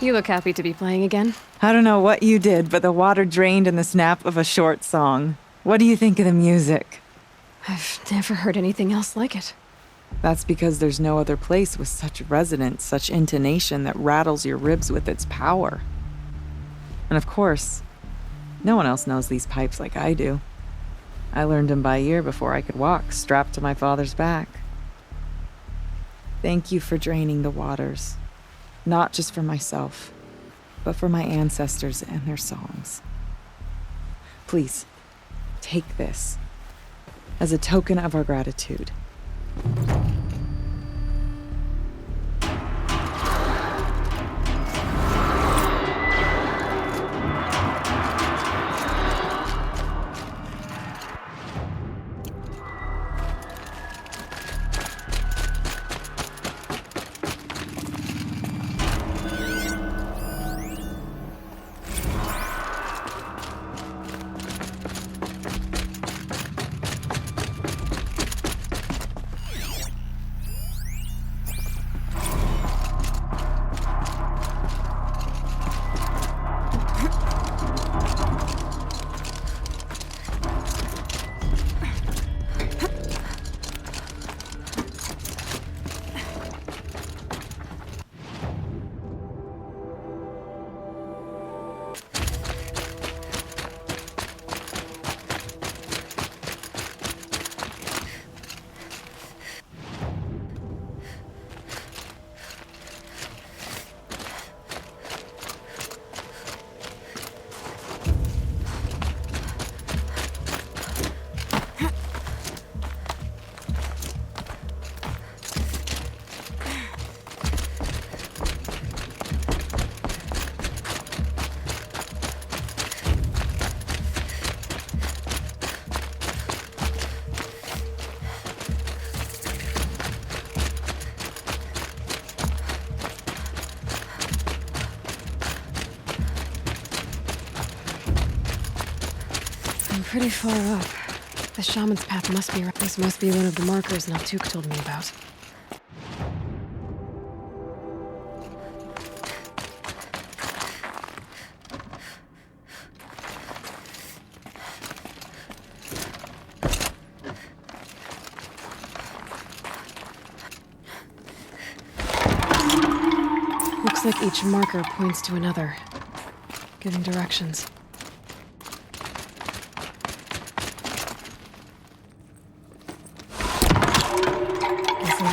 You look happy to be playing again. I don't know what you did, but the water drained in the snap of a short song. What do you think of the music? I've never heard anything else like it. That's because there's no other place with such resonance, such intonation that rattles your ribs with its power. And of course, no one else knows these pipes like I do. I learned them by ear before I could walk, strapped to my father's back. Thank you for draining the waters. Not just for myself, but for my ancestors and their songs. Please, take this as a token of our gratitude. Pretty far up. The shaman's path must be right. This must be one of the markers Naltuk told me about. Looks like each marker points to another, giving directions.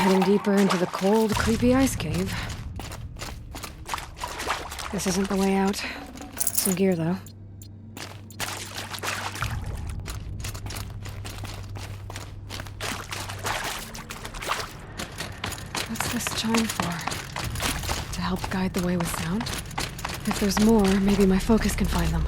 Heading deeper into the cold, creepy ice cave. This isn't the way out. Some gear, though. What's this chime for? To help guide the way with sound? If there's more, maybe my focus can find them.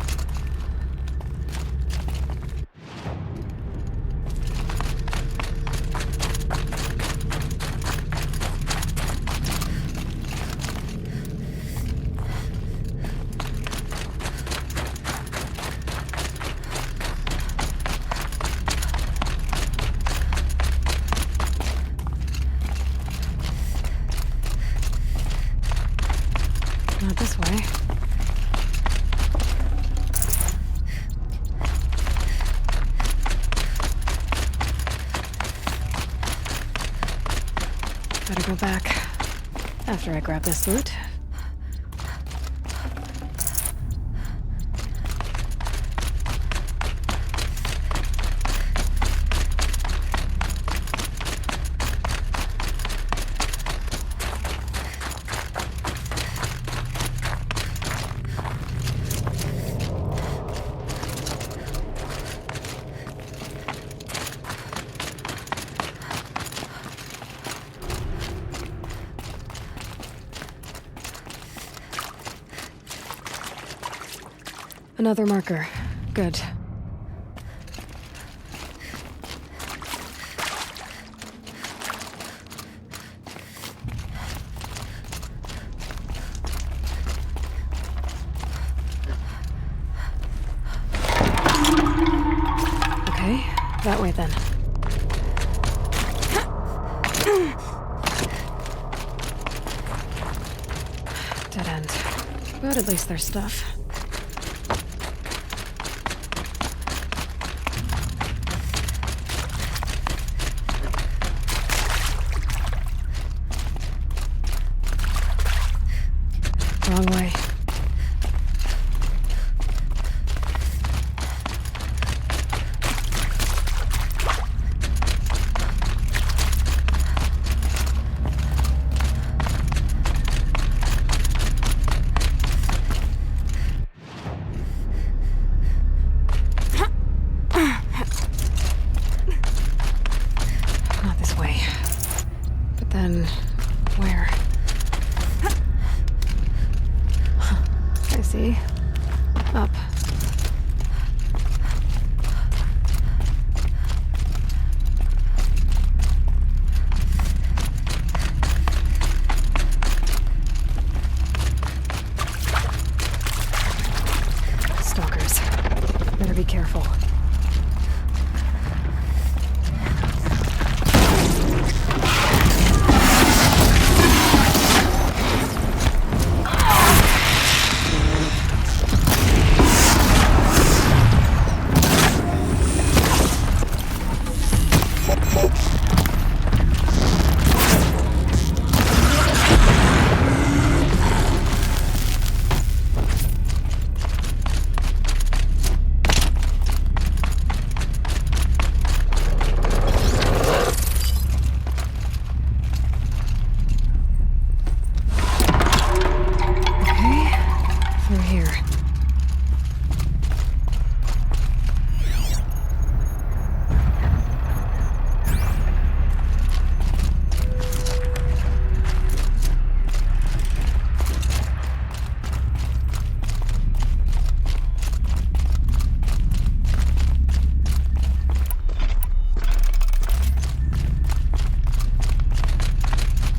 Not this way. Better go back after I grab this loot. Another marker. Good. Okay, that way then. Dead end. But at least there's stuff. Wrong way. Not this way. But then, where? I see. Up. Stalkers. Better be careful. Through here.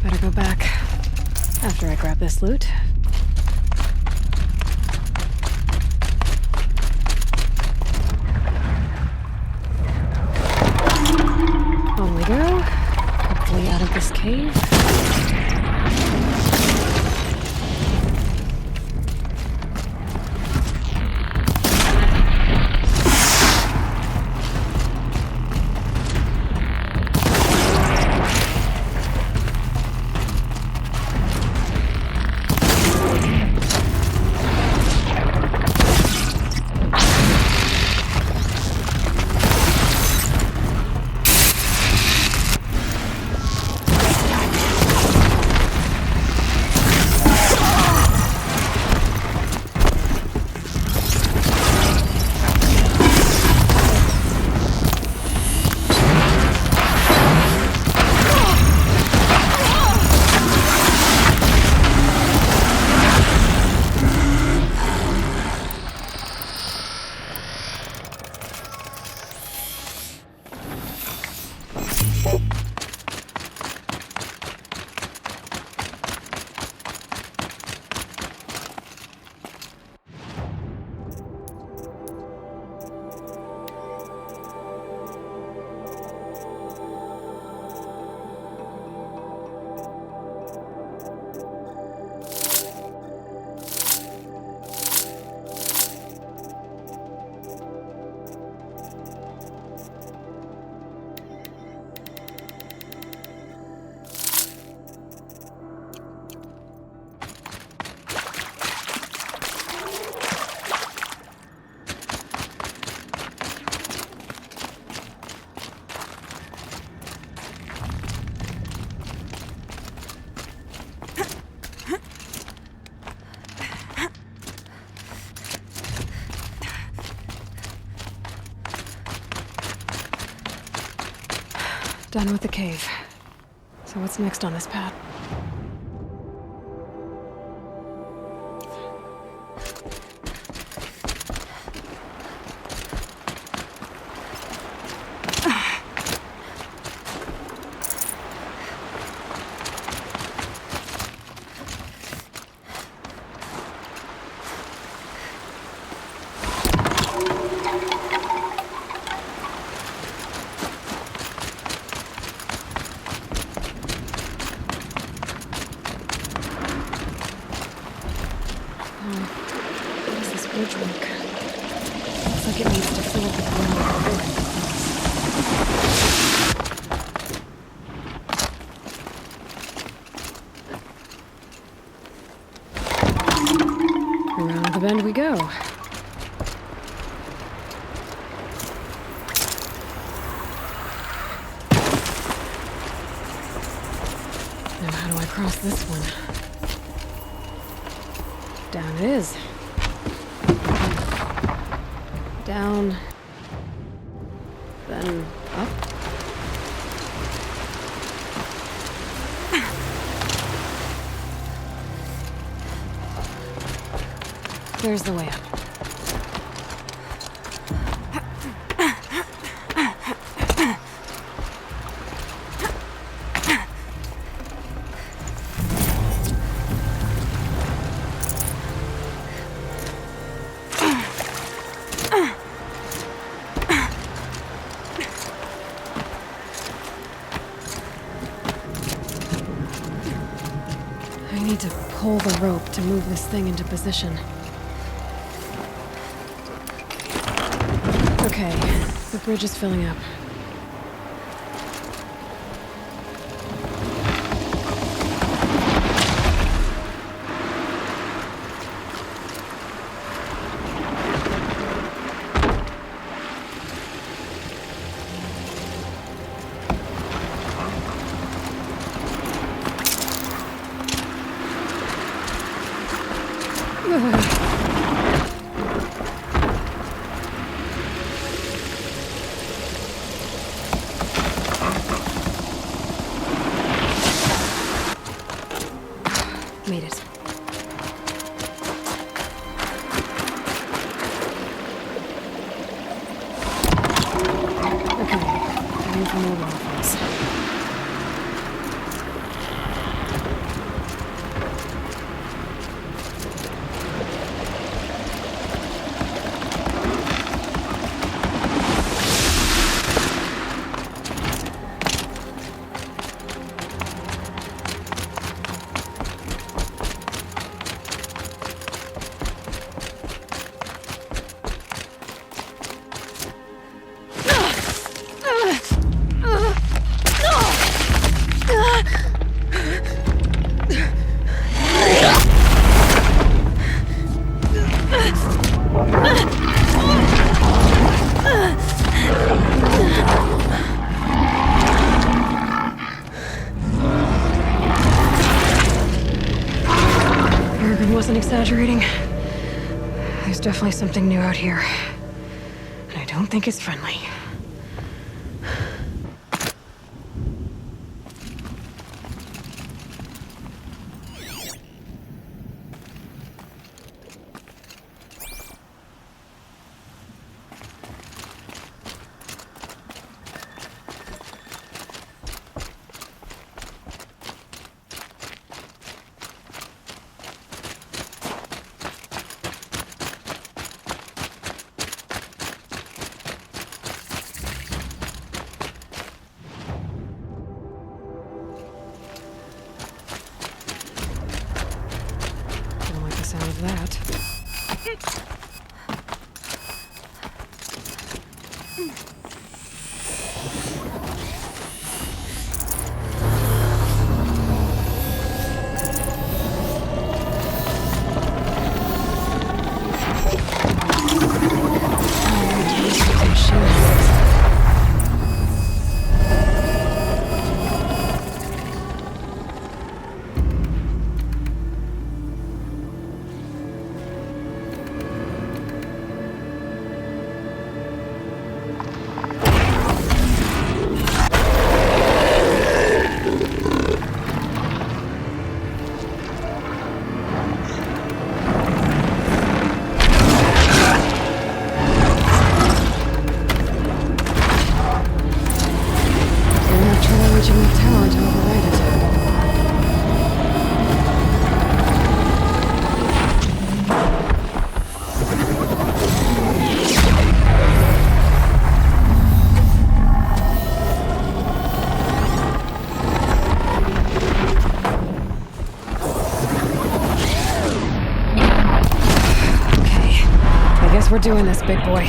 Better go back after I grab this loot. On we go. Hopefully out of this cave. Done with the cave. So what's next on this path? across this one. Down it is. Down. Then up. There's the way up. I need to pull the rope to move this thing into position. Okay, the bridge is filling up. Made it. Okay, time for more waterfalls. Wasn't exaggerating. There's definitely something new out here. And I don't think it's friendly. Sound of that. We're doing this, big boy.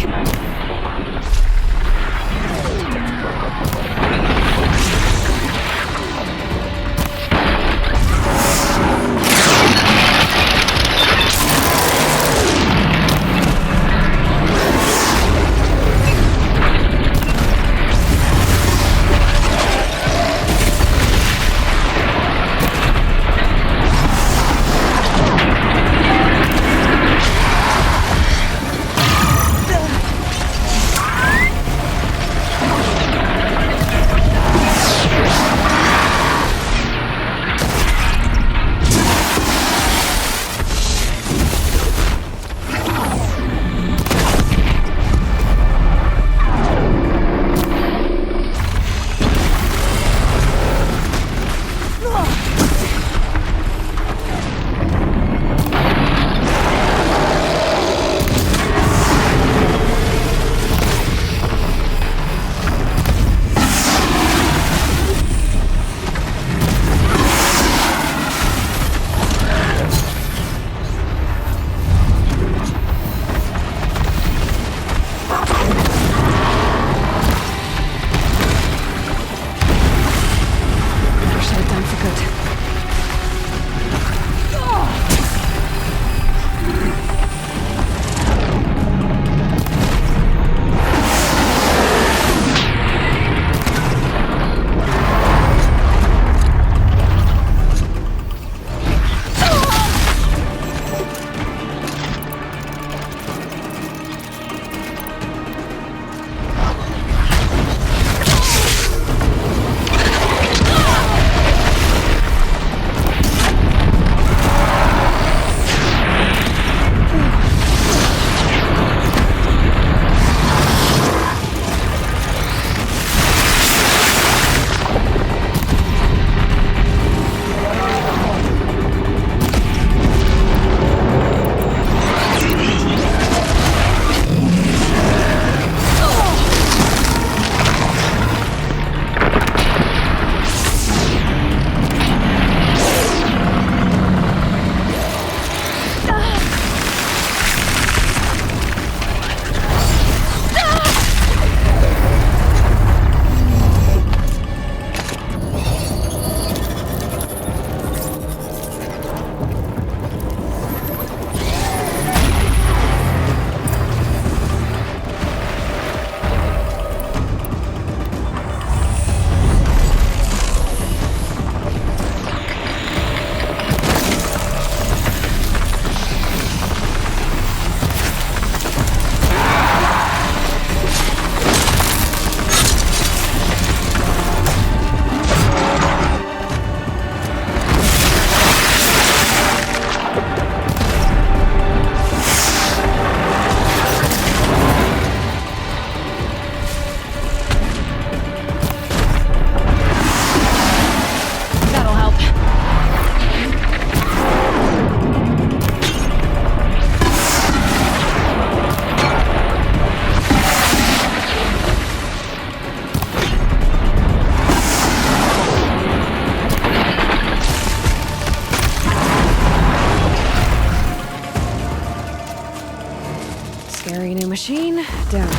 down.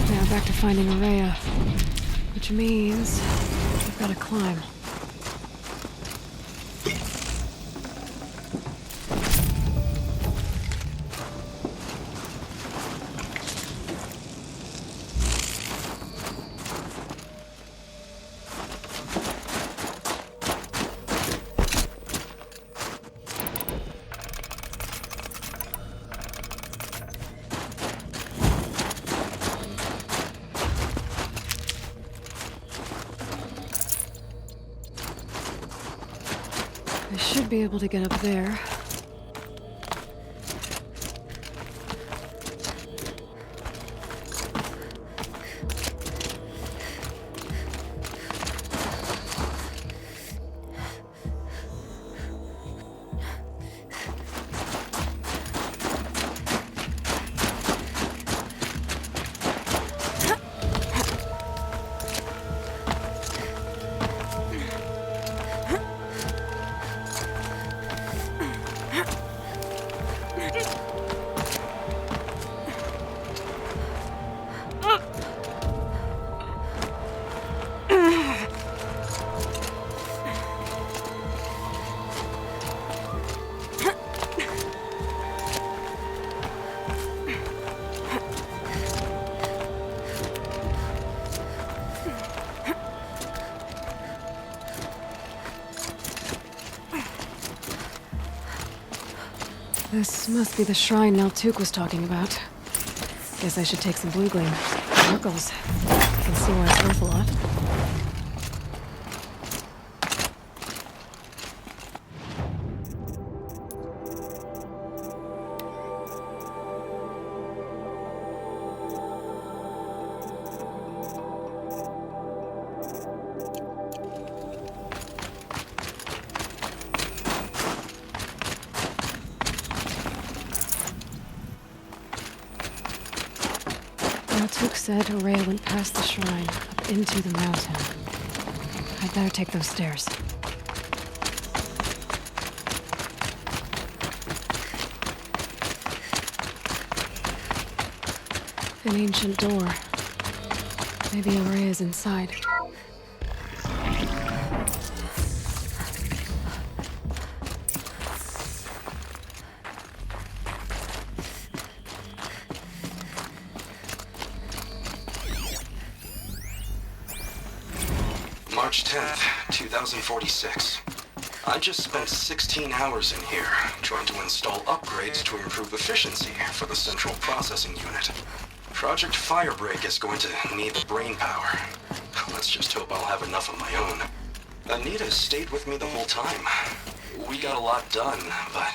Now back to finding Araya. Which means we've got to climb. I should be able to get up there. This must be the shrine Naltuk was talking about. Guess I should take some blue gleam. Sparkles. I can see why it's worth a lot. Naltuk said Araya went past the shrine, up into the mountain. I'd better take those stairs. An ancient door. Maybe Araya's inside. March 10th, 2046. I just spent 16 hours in here, trying to install upgrades to improve efficiency for the central processing unit. Project Firebreak is going to need the brain power. Let's just hope I'll have enough of my own. Anita stayed with me the whole time. We got a lot done, but...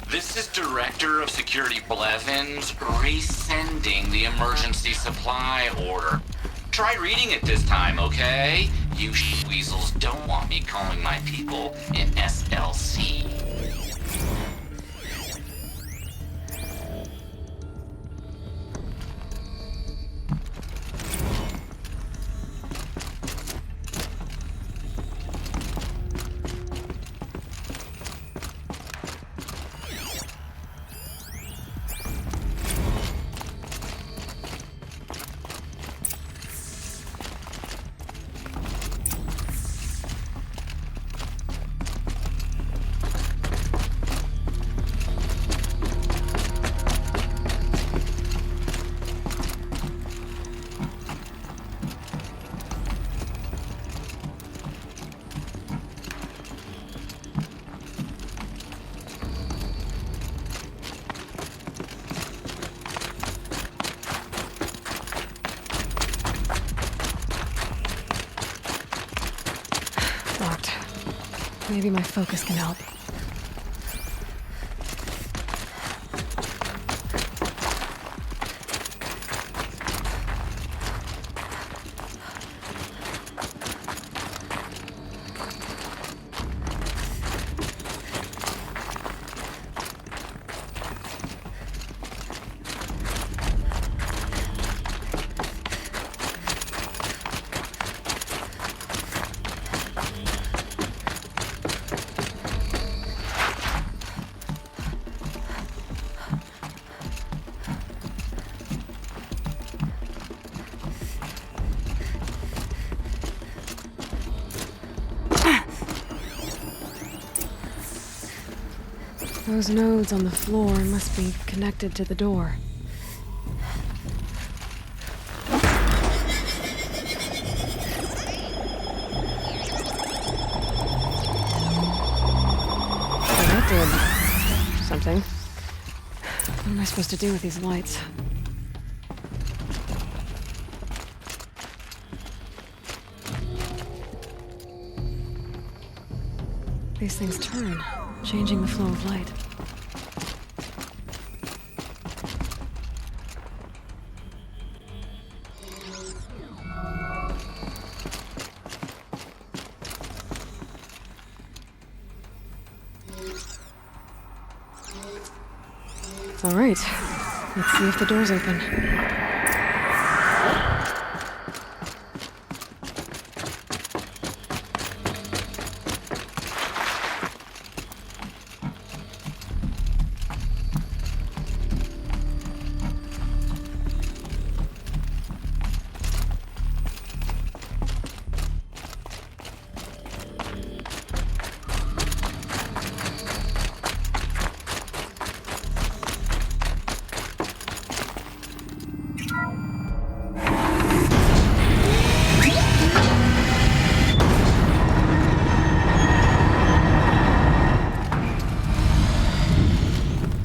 This is Director of Security Blevins resending the emergency supply order. Try reading it this time, okay? You weasels don't want me calling my people in SLC. Locked. Maybe my focus can help. Those nodes on the floor must be connected to the door. So that did something. What am I supposed to do with these lights? These things turn, changing the flow of light. All right, let's see if the door's open.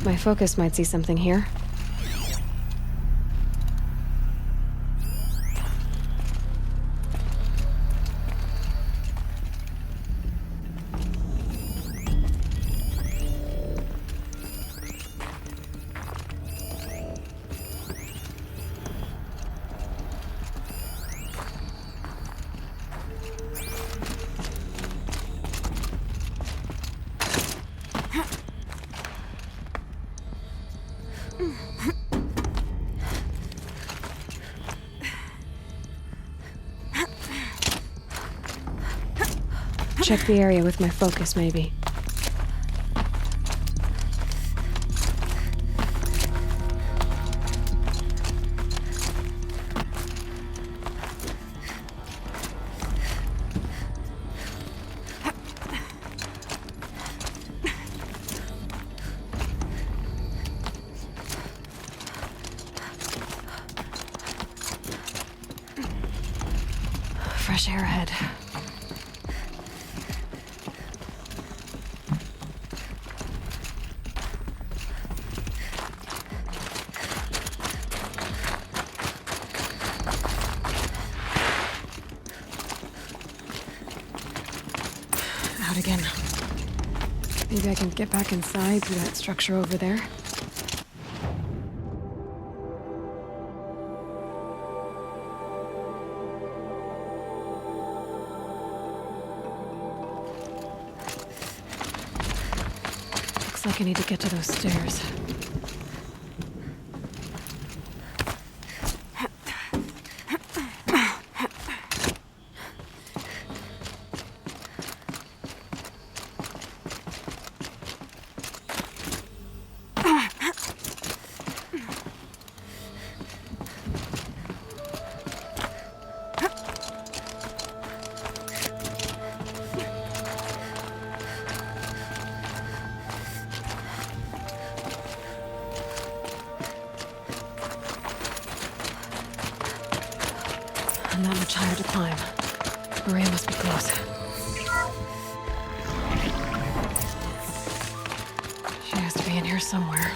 My focus might see something here. Check the area with my focus, maybe. Fresh air ahead. Out again. Maybe I can get back inside through that structure over there. Looks like I need to get to those stairs. Not much higher to climb. Maria must be close. She has to be in here somewhere.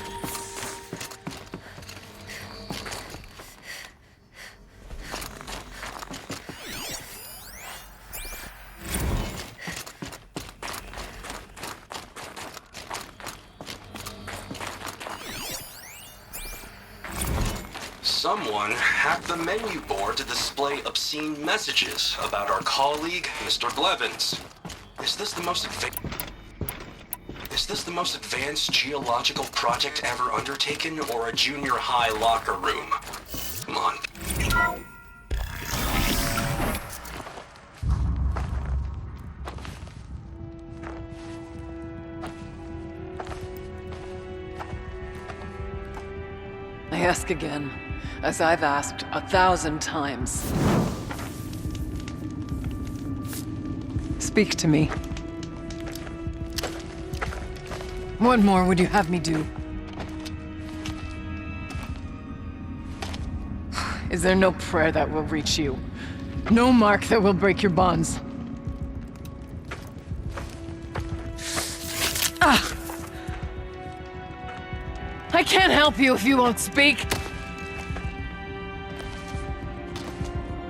Someone hacked the menu board to display obscene messages about our colleague, Mr. Blevins. Is this the most advanced geological project ever undertaken, or a junior high locker room? Come on. I ask again, as I've asked 1,000 times. Speak to me. What more would you have me do? Is there no prayer that will reach you? No mark that will break your bonds? Ah! I can't help you if you won't speak!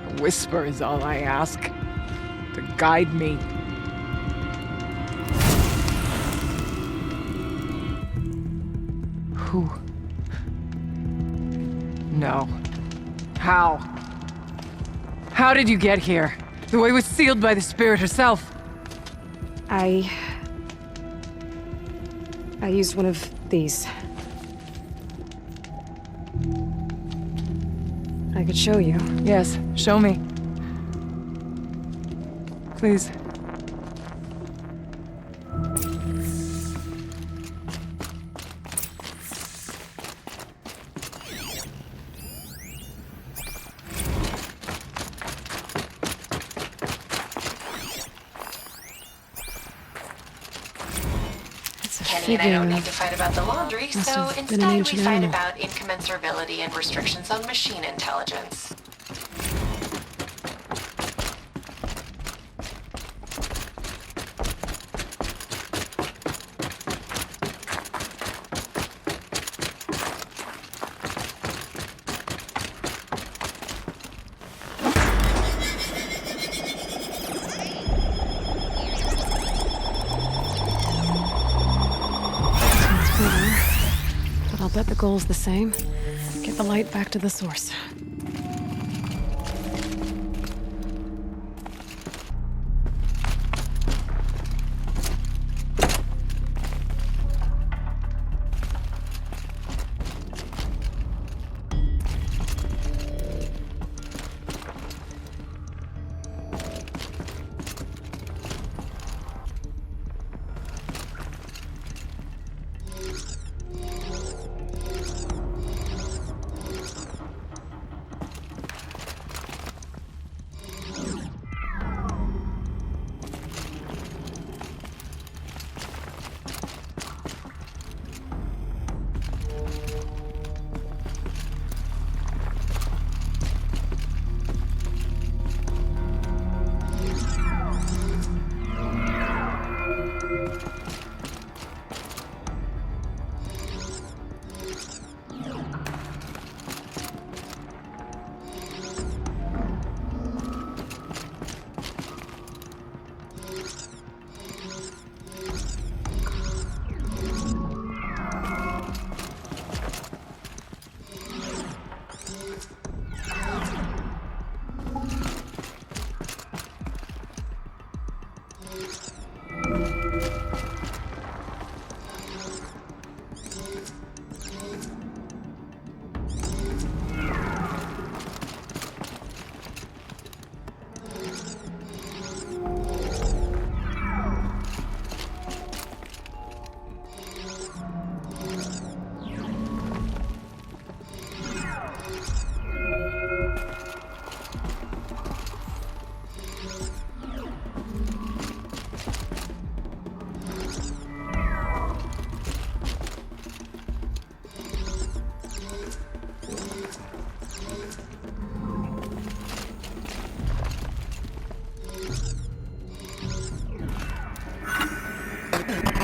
A whisper is all I ask. To guide me. Who? No. How? How did you get here? The way was sealed by the spirit herself. I used one of these. I could show you. Yes, show me. Please. Kenny and I don't need to fight about the laundry, Must so have been an instead we ancient fight animal. about incommensurability and restrictions on machine intelligence. But I'll bet the goal's the same. Get the light back to the source.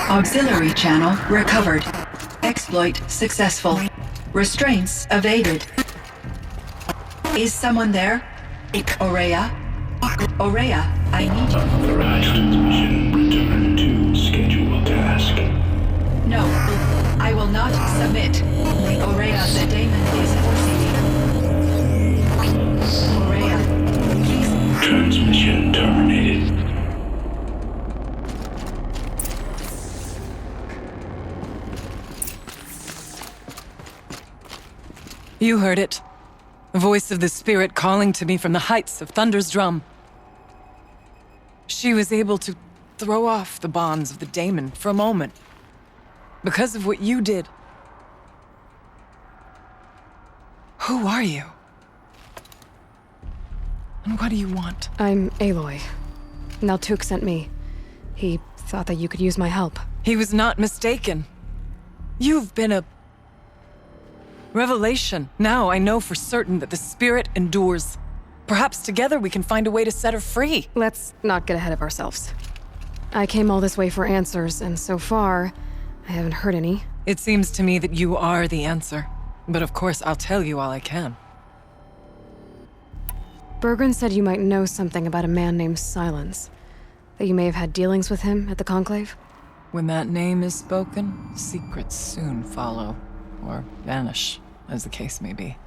Auxiliary channel recovered. Exploit successful. Restraints evaded. Is someone there? Aurea? Aurea, I need you. Unauthorized transmission. Return to scheduled task. No, I will not submit. Aurea, the daemon is forcing me. Aurea, please. Transmission terminated. You heard it. The voice of the spirit calling to me from the heights of Thunder's drum. She was able to throw off the bonds of the daemon for a moment. Because of what you did. Who are you? And what do you want? I'm Aloy. Naltuk sent me. He thought that you could use my help. He was not mistaken. You've been a revelation. Now I know for certain that the spirit endures. Perhaps together we can find a way to set her free. Let's not get ahead of ourselves. I came all this way for answers, and so far, I haven't heard any. It seems to me that you are the answer. But of course, I'll tell you all I can. Bergren said you might know something about a man named Silence. That you may have had dealings with him at the Conclave? When that name is spoken, secrets soon follow. Or vanish, as the case may be.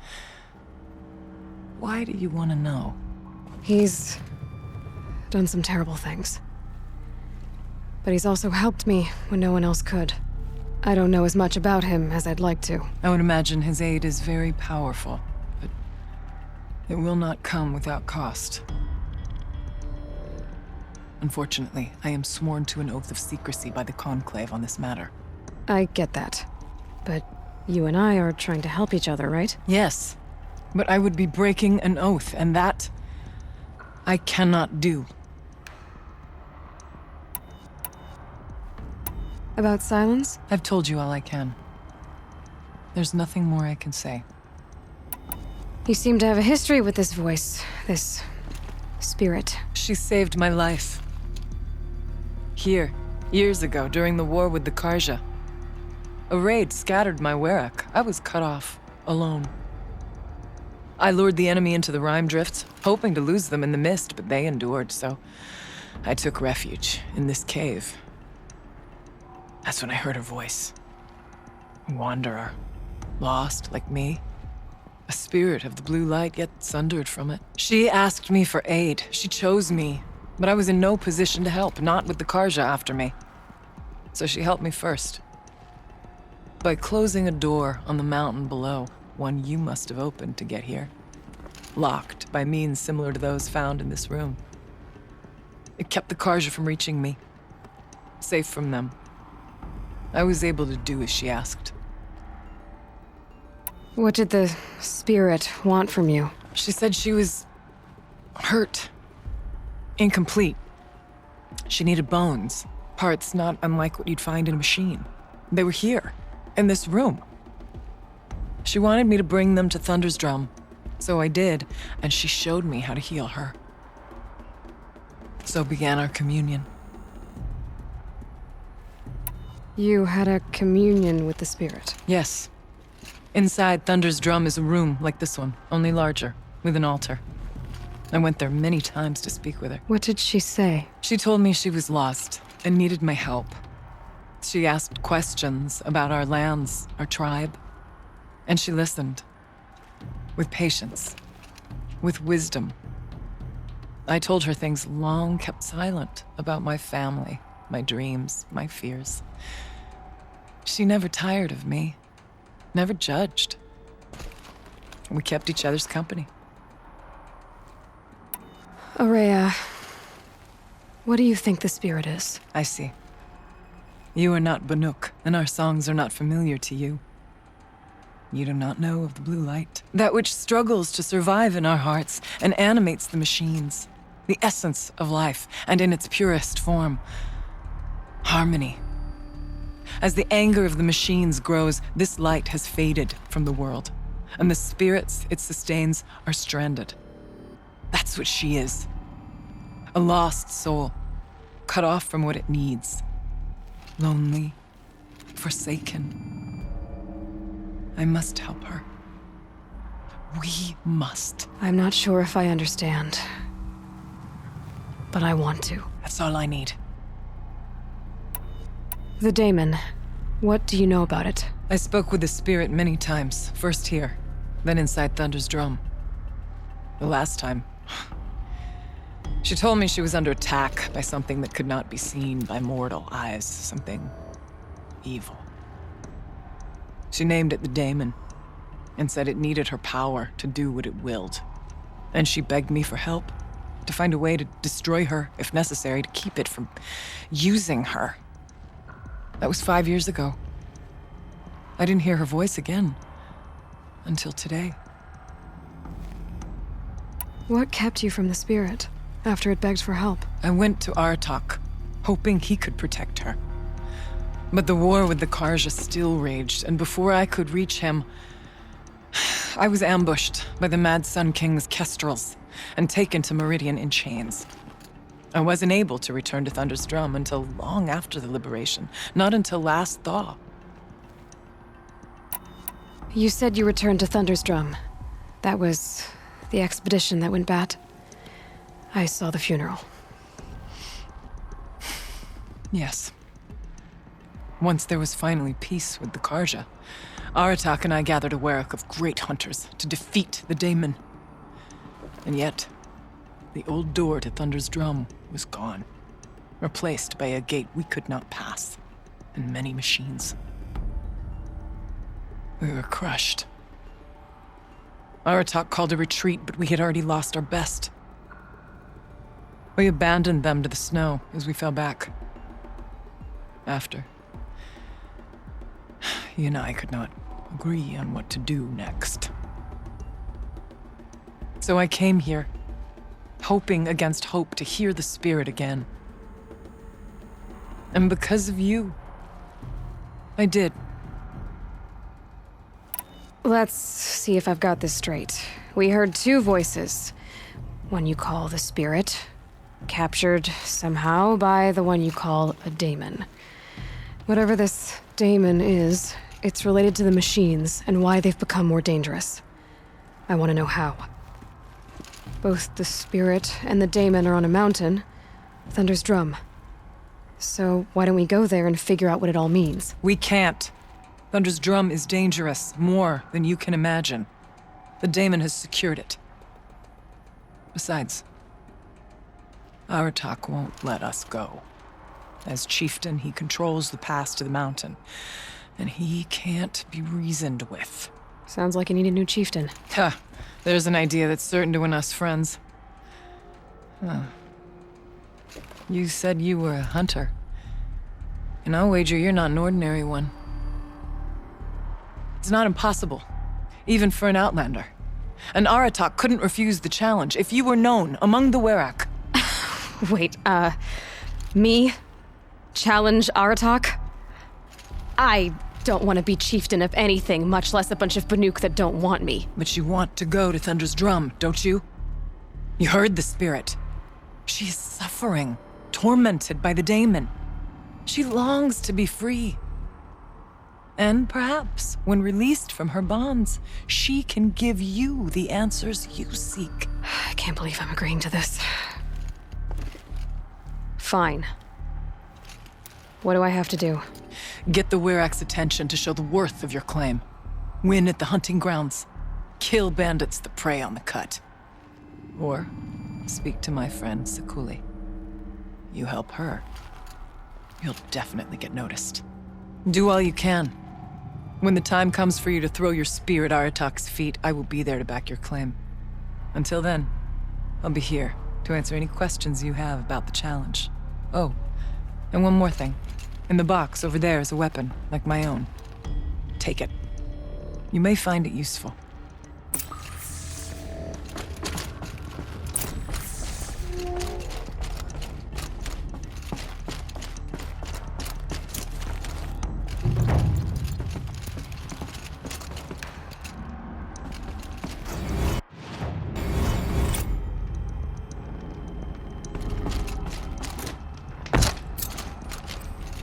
Why do you want to know? He's done some terrible things. But he's also helped me when no one else could. I don't know as much about him as I'd like to. I would imagine his aid is very powerful, but it will not come without cost. Unfortunately, I am sworn to an oath of secrecy by the Conclave on this matter. I get that. But you and I are trying to help each other, right? Yes, but I would be breaking an oath, and that I cannot do. About Silence? I've told you all I can. There's nothing more I can say. You seem to have a history with this voice, this spirit. She saved my life. Here, years ago, during the war with the Karja. A raid scattered my Werak. I was cut off, alone. I lured the enemy into the Rime Drifts, hoping to lose them in the mist, but they endured, so I took refuge in this cave. That's when I heard her voice. A wanderer. Lost, like me. A spirit of the blue light, yet sundered from it. She asked me for aid. She chose me. But I was in no position to help, not with the Karja after me. So she helped me first. By closing a door on the mountain below, one you must have opened to get here. Locked by means similar to those found in this room. It kept the Karja from reaching me. Safe from them. I was able to do as she asked. What did the spirit want from you? She said she was hurt. Incomplete. She needed bones. Parts not unlike what you'd find in a machine. They were here, in this room. She wanted me to bring them to Thunder's Drum. So I did, and she showed me how to heal her. So began our communion. You had a communion with the spirit? Yes. Inside Thunder's Drum is a room like this one, only larger, with an altar. I went there many times to speak with her. What did she say? She told me she was lost and needed my help. She asked questions about our lands, our tribe, and she listened. With patience, with wisdom. I told her things long kept silent about my family, my dreams, my fears. She never tired of me, never judged. We kept each other's company. Aurea, what do you think the spirit is? I see. You are not Banuk, and our songs are not familiar to you. You do not know of the blue light, that which struggles to survive in our hearts and animates the machines, the essence of life, and in its purest form, harmony. As the anger of the machines grows, this light has faded from the world, and the spirits it sustains are stranded. That's what she is. A lost soul, cut off from what it needs. Lonely, forsaken. I must help her. We must. I'm not sure if I understand. But I want to. That's all I need. The daemon. What do you know about it? I spoke with the spirit many times. First here, then inside Thunder's Drum. The last time, she told me she was under attack by something that could not be seen by mortal eyes. Something evil. She named it the daemon, and said it needed her power to do what it willed. And she begged me for help, to find a way to destroy her, if necessary, to keep it from using her. That was 5 years ago. I didn't hear her voice again, until today. What kept you from the spirit, after it begged for help? I went to Artok, hoping he could protect her. But the war with the Karja still raged, and before I could reach him, I was ambushed by the Mad Sun King's kestrels and taken to Meridian in chains. I wasn't able to return to Thunder's Drum until long after the liberation, not until last thaw. You said you returned to Thunder's Drum. That was the expedition that went bad. I saw the funeral. Yes. Once there was finally peace with the Karja, Aratak and I gathered a Werak of great hunters to defeat the Daemon. And yet, the old door to Thunder's Drum was gone, replaced by a gate we could not pass, and many machines. We were crushed. Aratak called a retreat, but we had already lost our best. We abandoned them to the snow as we fell back. After, he and I could not agree on what to do next. So I came here, hoping against hope to hear the spirit again. And because of you, I did. Let's see if I've got this straight. We heard two voices. One you call the spirit, captured somehow by the one you call a daemon. Whatever this daemon is, it's related to the machines and why they've become more dangerous. I want to know how. Both the spirit and the daemon are on a mountain, Thunder's Drum. So why don't we go there and figure out what it all means? We can't. Thunder's Drum is dangerous, more than you can imagine. The daemon has secured it. Besides, Aratak won't let us go. As chieftain, he controls the pass to the mountain, and he can't be reasoned with. Sounds like you need a new chieftain. Ha! There's an idea that's certain to win us friends. Huh. You said you were a hunter. And I'll wager you're not an ordinary one. It's not impossible, even for an outlander. And Aratak couldn't refuse the challenge if you were known among the Werak. Wait, me? Challenge Aratak? I don't want to be chieftain of anything, much less a bunch of Banuk that don't want me. But you want to go to Thunder's Drum, don't you? You heard the spirit. She is suffering, tormented by the daemon. She longs to be free. And perhaps, when released from her bonds, she can give you the answers you seek. I can't believe I'm agreeing to this. Fine. What do I have to do? Get the Werak's attention to show the worth of your claim. Win at the hunting grounds. Kill bandits that prey on the cut. Or speak to my friend Sakuli. You help her, you'll definitely get noticed. Do all you can. When the time comes for you to throw your spear at Aratak's feet, I will be there to back your claim. Until then, I'll be here to answer any questions you have about the challenge. Oh, and one more thing. In the box over there is a weapon, like my own. Take it. You may find it useful.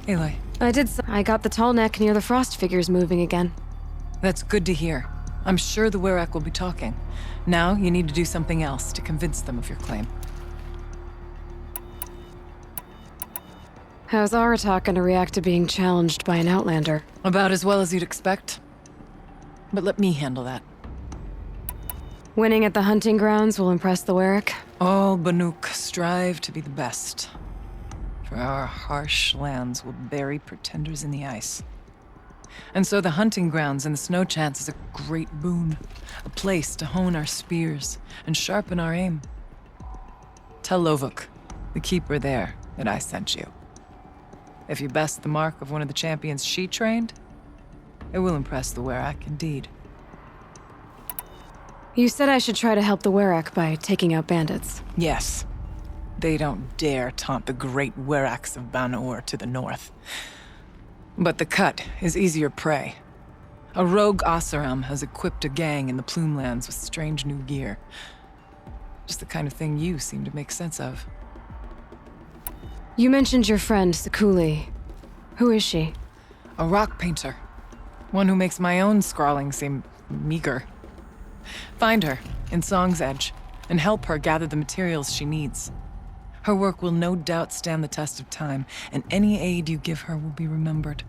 Aloy. I got the tall neck near the frost figures moving again. That's good to hear. I'm sure the Werak will be talking. Now, you need to do something else to convince them of your claim. How's Aratak gonna react to being challenged by an outlander? About as well as you'd expect. But let me handle that. Winning at the hunting grounds will impress the Werak? All Banuk strive to be the best. For our harsh lands will bury pretenders in the ice. And so the hunting grounds and the snow chance is a great boon. A place to hone our spears and sharpen our aim. Tell Lovuk, the keeper there, that I sent you. If you best the mark of one of the champions she trained, it will impress the Werak indeed. You said I should try to help the Werak by taking out bandits. Yes. They don't dare taunt the great Weraks of Banor to the north. But the cut is easier prey. A rogue Oseram has equipped a gang in the Plumelands with strange new gear. Just the kind of thing you seem to make sense of. You mentioned your friend, Sekuli. Who is she? A rock painter. One who makes my own scrawling seem meager. Find her in Song's Edge and help her gather the materials she needs. Her work will no doubt stand the test of time, and any aid you give her will be remembered.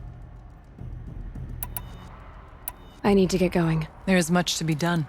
I need to get going. There is much to be done.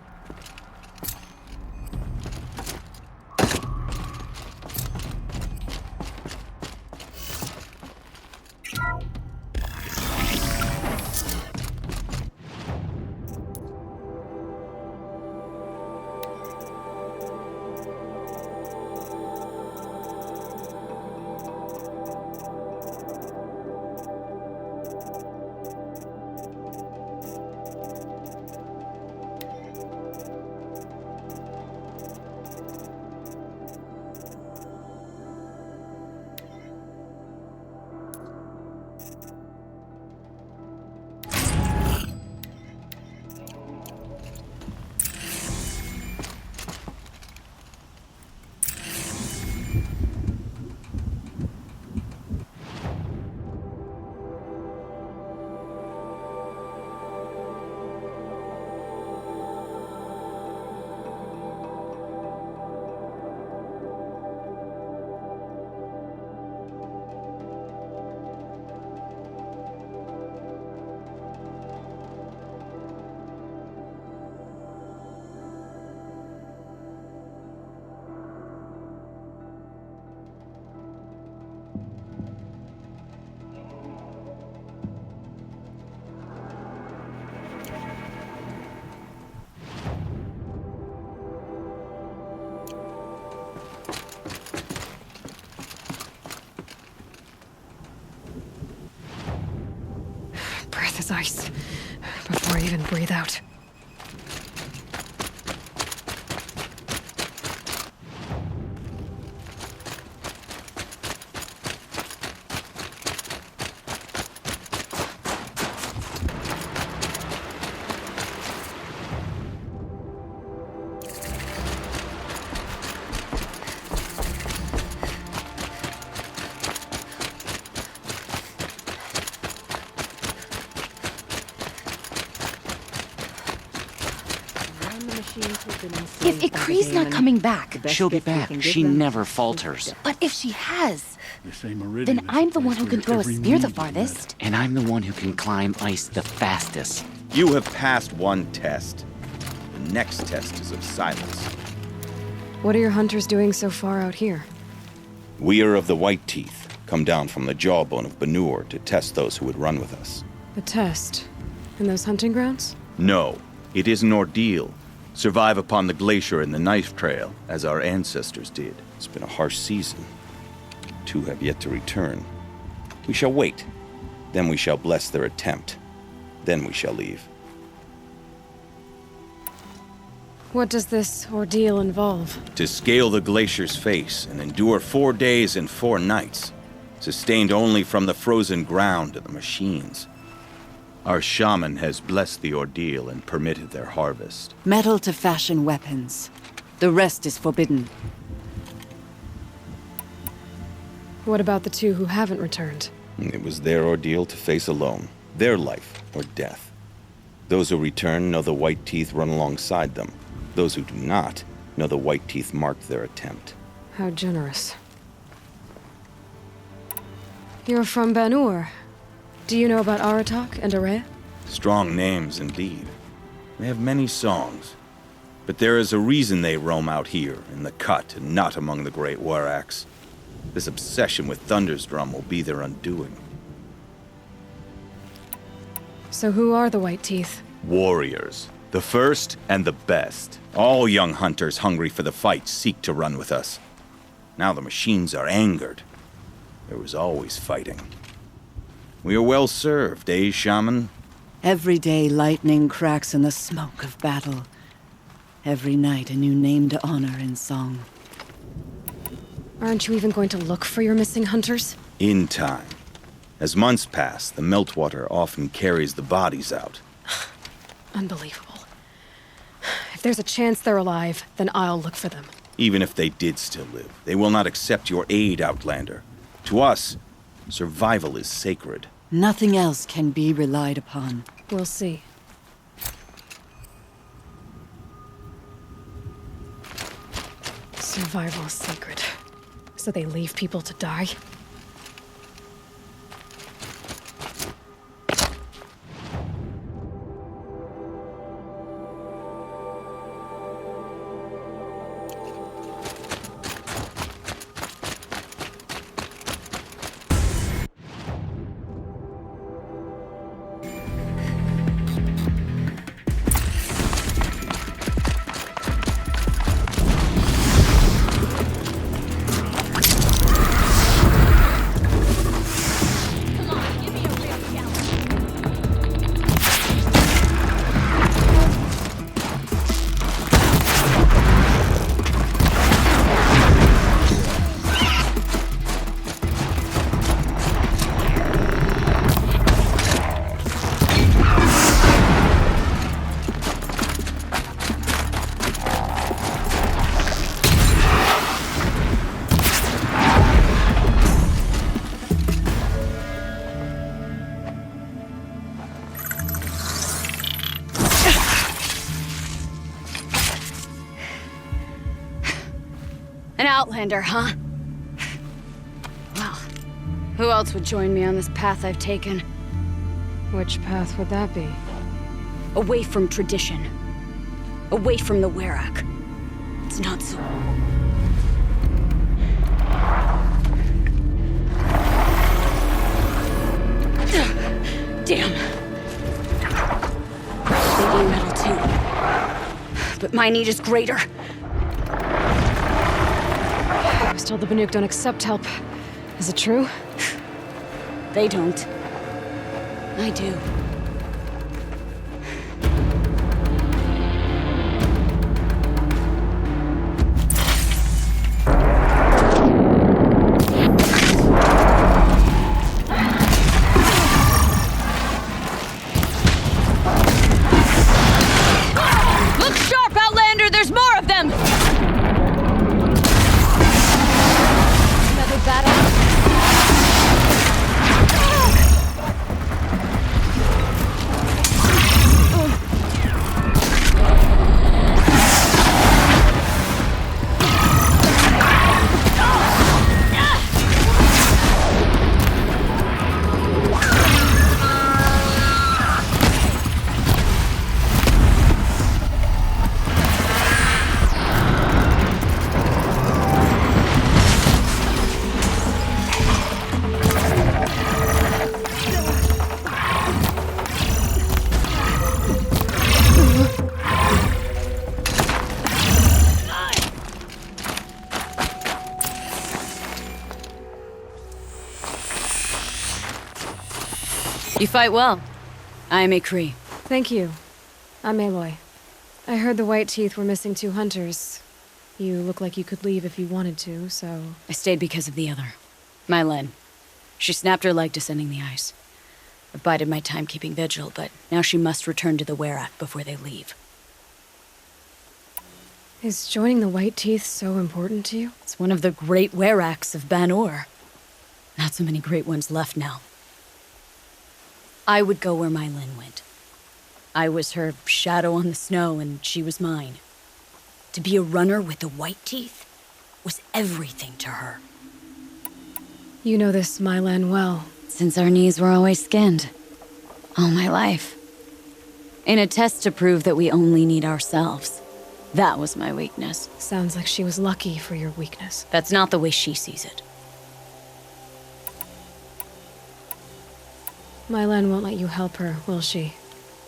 Breath is ice. Before I even breathe out. If Ikri's not coming back, She'll be back. She never falters. but if she has, then I'm the one who can throw a spear the farthest. And I'm the one who can climb ice the fastest. You have passed one test. The next test is of silence. What are your hunters doing so far out here? We are of the White Teeth, come down from the jawbone of Banur to test those who would run with us. The test? In those hunting grounds? No, it is an ordeal. Survive upon the glacier and the knife trail, as our ancestors did. It's been a harsh season. 2 have yet to return. We shall wait. Then we shall bless their attempt. Then we shall leave. What does this ordeal involve? To scale the glacier's face and endure 4 days and 4 nights, sustained only from the frozen ground and the machines. Our shaman has blessed the ordeal and permitted their harvest. Metal to fashion weapons. The rest is forbidden. What about the 2 who haven't returned? It was their ordeal to face alone. Their life or death. Those who return know the White Teeth run alongside them. Those who do not know the White Teeth marked their attempt. How generous. You're from Banur. Do you know about Aratak and Araya? Strong names indeed. They have many songs. But there is a reason they roam out here, in the cut, and not among the great Waraks. This obsession with Thunder's Drum will be their undoing. So who are the White Teeth? Warriors. The first and the best. All young hunters hungry for the fight seek to run with us. Now the machines are angered. There was always fighting. We are well served, eh, Shaman? Every day lightning cracks in the smoke of battle. Every night a new name to honor in song. Aren't you even going to look for your missing hunters? In time. As months pass, the meltwater often carries the bodies out. Unbelievable. If there's a chance they're alive, then I'll look for them. Even if they did still live, they will not accept your aid, Outlander. To us, survival is sacred. Nothing else can be relied upon. We'll see. Survival is sacred. So they leave people to die? An outlander, huh? Well, who else would join me on this path I've taken? Which path would that be? Away from tradition. Away from the Werak. It's not so... Damn. They need metal too. But my need is greater. I was told the Banuk don't accept help. Is it true? They don't. I do. Look sharp, Outlander! There's more of them! Another battle. You fight well. I am a Cree. Thank you. I'm Aloy. I heard the White Teeth were missing 2 hunters. You look like you could leave if you wanted to, so... I stayed because of the other. Mylen. She snapped her leg descending the ice. I've bided my time keeping vigil, but now she must return to the Werak before they leave. Is joining the White Teeth so important to you? It's one of the great Weraks of Ban-Ur. Not so many great ones left now. I would go where Mylen went. I was her shadow on the snow, and she was mine. To be a runner with the White Teeth was everything to her. You know this Mylan well. Since our knees were always skinned. All my life. In a test to prove that we only need ourselves. That was my weakness. Sounds like she was lucky for your weakness. That's not the way she sees it. Mylan won't let you help her, will she?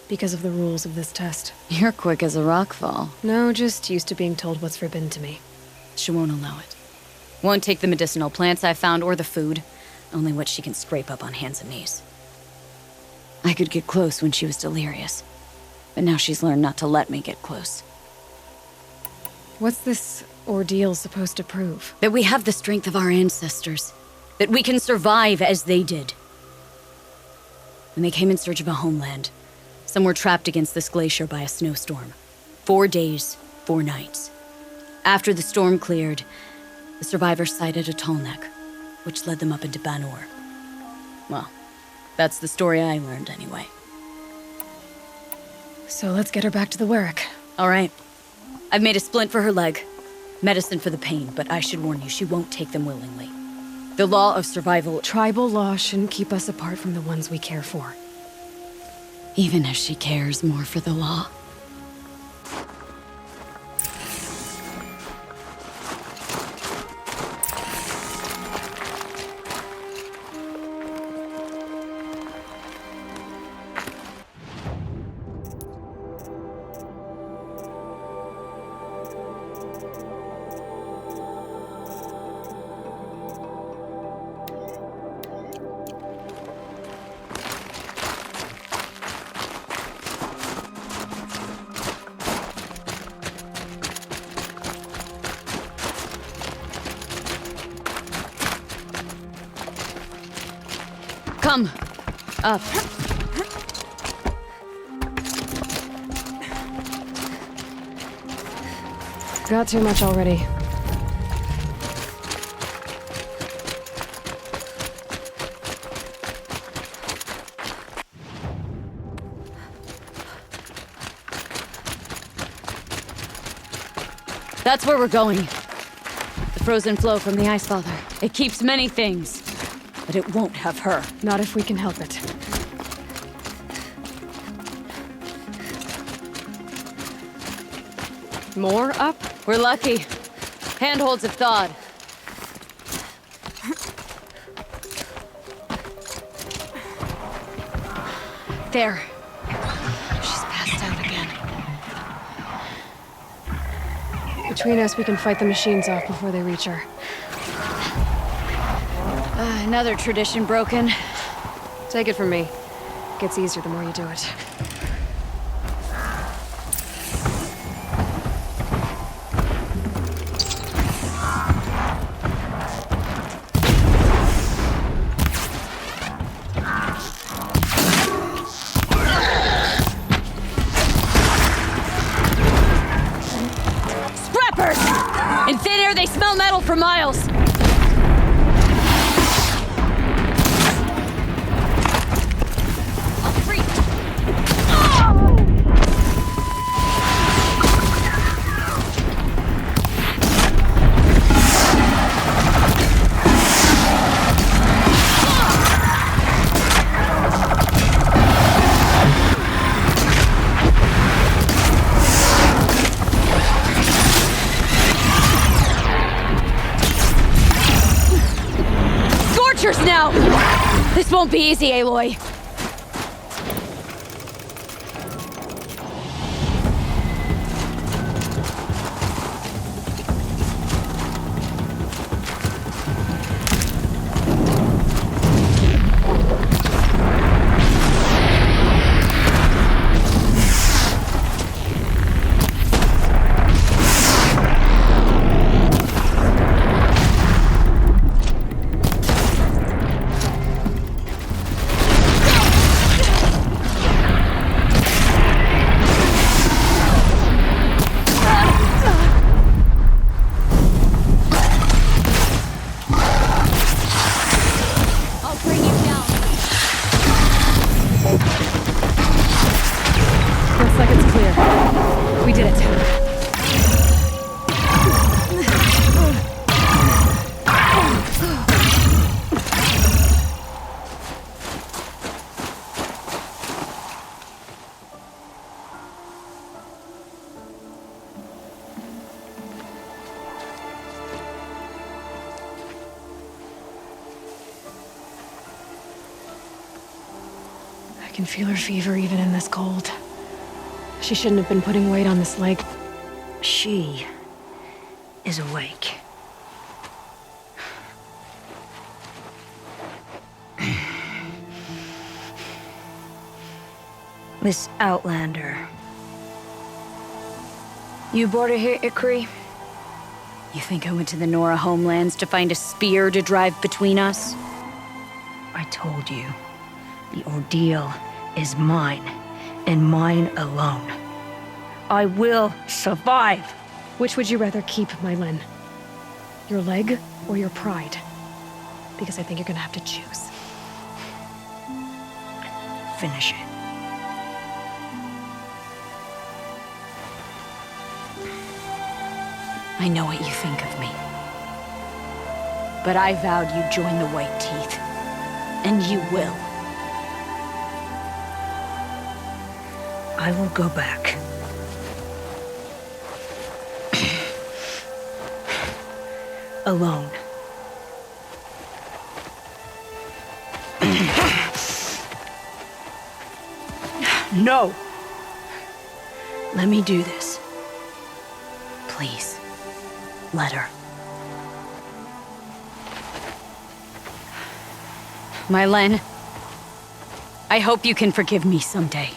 Because of the rules of this test. You're quick as a rockfall. No, just used to being told what's forbidden to me. She won't allow it. Won't take the medicinal plants I found or the food. Only what she can scrape up on hands and knees. I could get close when she was delirious. But now she's learned not to let me get close. What's this ordeal supposed to prove? That we have the strength of our ancestors. That we can survive as they did. when they came in search of a homeland. Some were trapped against this glacier by a snowstorm. 4 days, 4 nights. After the storm cleared, the survivors sighted a tall neck, which led them up into Banor. Well, that's the story I learned anyway. So let's get her back to the Werrick. All right. I've made a splint for her leg. Medicine for the pain, but I should warn you, she won't take them willingly. The law of survival... Tribal law shouldn't keep us apart from the ones we care for. Even if she cares more for the law. Come. Up. Got too much already. That's where we're going. The frozen flow from the Ice Father. It keeps many things. But it won't have her. Not if we can help it. More up? We're lucky. Handholds have thawed. There. She's passed out again. Between us, we can fight the machines off before they reach her. Another tradition broken. Take it from me. Gets easier the more you do it. Scrappers! In thin air, they smell metal for miles. Now! This won't be easy, Aloy. I can feel her fever even in this cold. She shouldn't have been putting weight on this leg. She is awake. Miss Outlander. You brought her here, Ikri? You think I went to the Nora homelands to find a spear to drive between us? I told you. The ordeal is mine, and mine alone. I will survive. Which would you rather keep, Mylin? Your leg or your pride? Because I think you're gonna have to choose. Finish it. I know what you think of me. But I vowed you'd join the White Teeth. And you will. I will go back. Alone. No! Let me do this. Please. Let her. Mylin, I hope you can forgive me someday.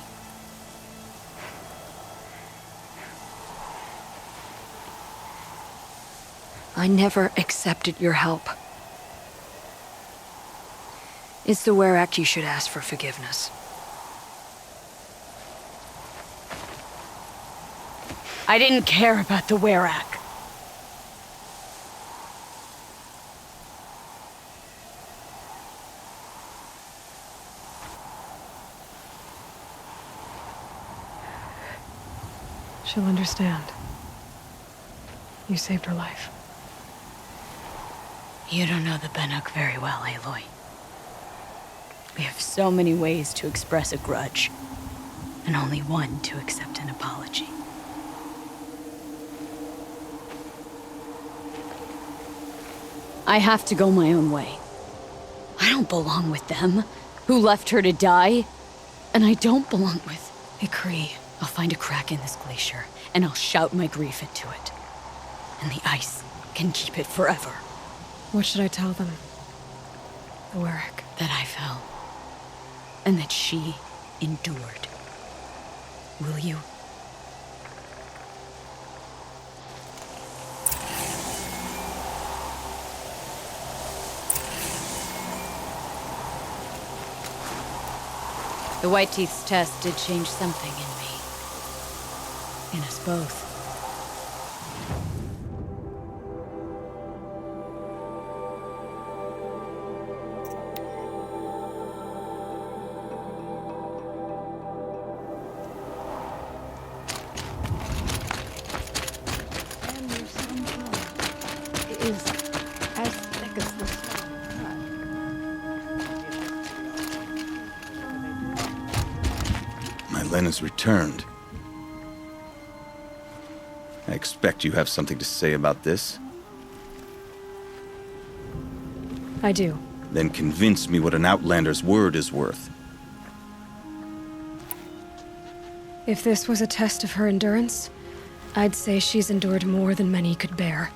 I never accepted your help. It's the Werak you should ask for forgiveness. I didn't care about the Werak. She'll understand. You saved her life. You don't know the Banuk very well, Aloy. We have so many ways to express a grudge, and only one to accept an apology. I have to go my own way. I don't belong with them, who left her to die. And I don't belong with Ikri. I'll find a crack in this glacier, and I'll shout my grief into it. And the ice can keep it forever. What should I tell them? The Werak. That I fell. And that she endured. Will you? The White Teeth's test did change something in me. In us both. Lena's returned. I expect you have something to say about this. I do. Then convince me what an Outlander's word is worth. If this was a test of her endurance, I'd say she's endured more than many could bear.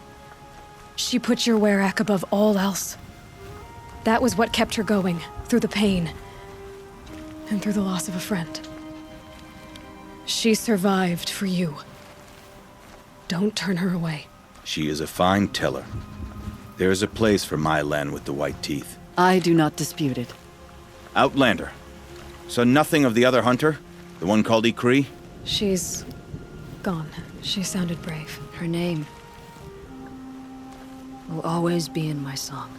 She put your Werak above all else. That was what kept her going, through the pain, and through the loss of a friend. She survived for you. Don't turn her away. She is a fine teller. There is a place for Mylan with the White Teeth. I do not dispute it. Outlander. So nothing of the other hunter? The one called Ikri? She's gone. She sounded brave. Her name will always be in my song.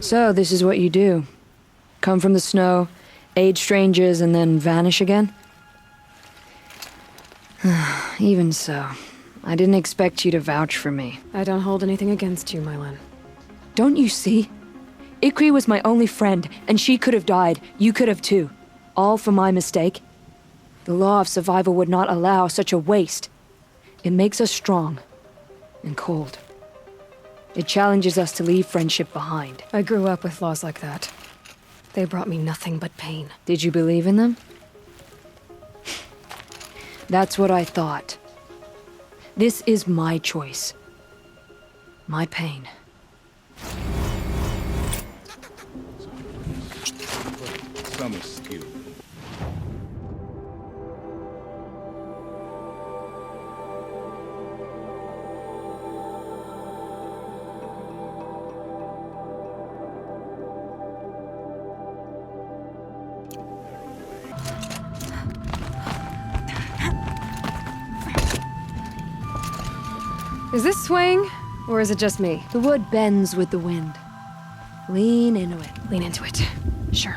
So, this is what you do. Come from the snow, aid strangers, and then vanish again? Even so, I didn't expect you to vouch for me. I don't hold anything against you, Mylin. Don't you see? Ikri was my only friend, and she could have died. You could have too. All for my mistake. The law of survival would not allow such a waste. It makes us strong and cold. It challenges us to leave friendship behind. I grew up with laws like that. They brought me nothing but pain. Did you believe in them? That's what I thought. This is my choice. My pain. Some askew. Is this swaying, or is it just me? The wood bends with the wind. Lean into it. Lean into it. Sure.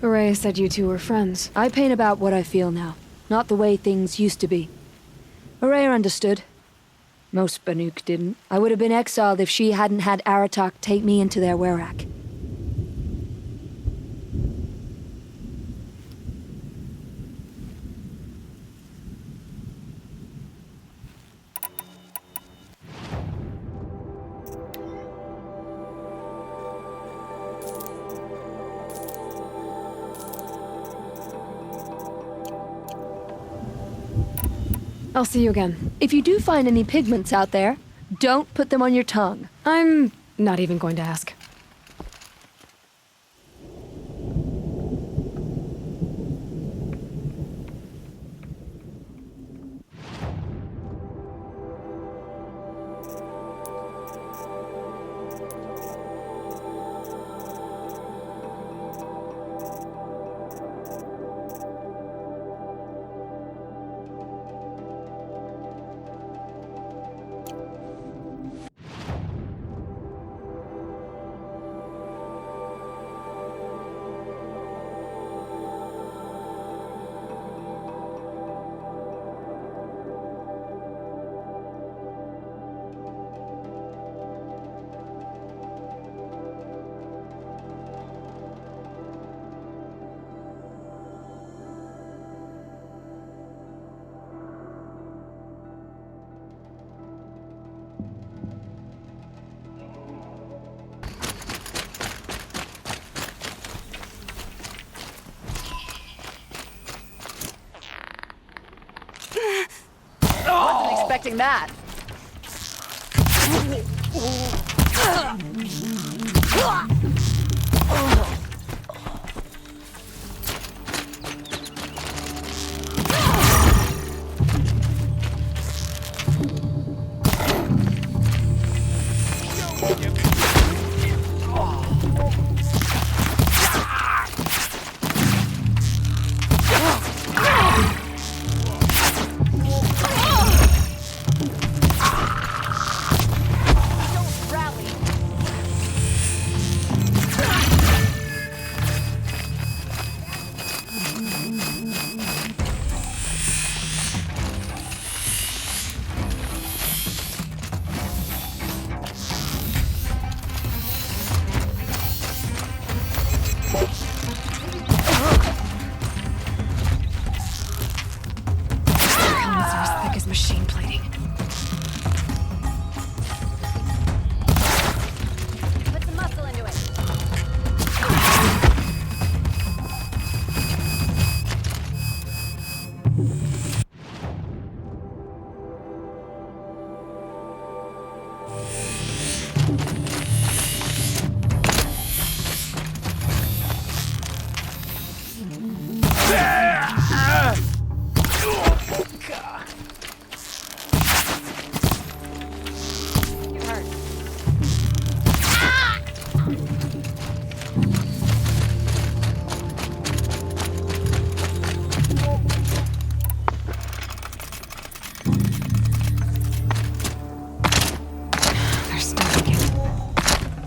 Ray said you two were friends. I paint about what I feel now, not the way things used to be. Araya understood. Most Banuk didn't. I would have been exiled if she hadn't had Aratak take me into their werak. I'll see you again. If you do find any pigments out there, don't put them on your tongue. I'm not even going to ask. Expecting that. Machine plating. Put some muscle into it.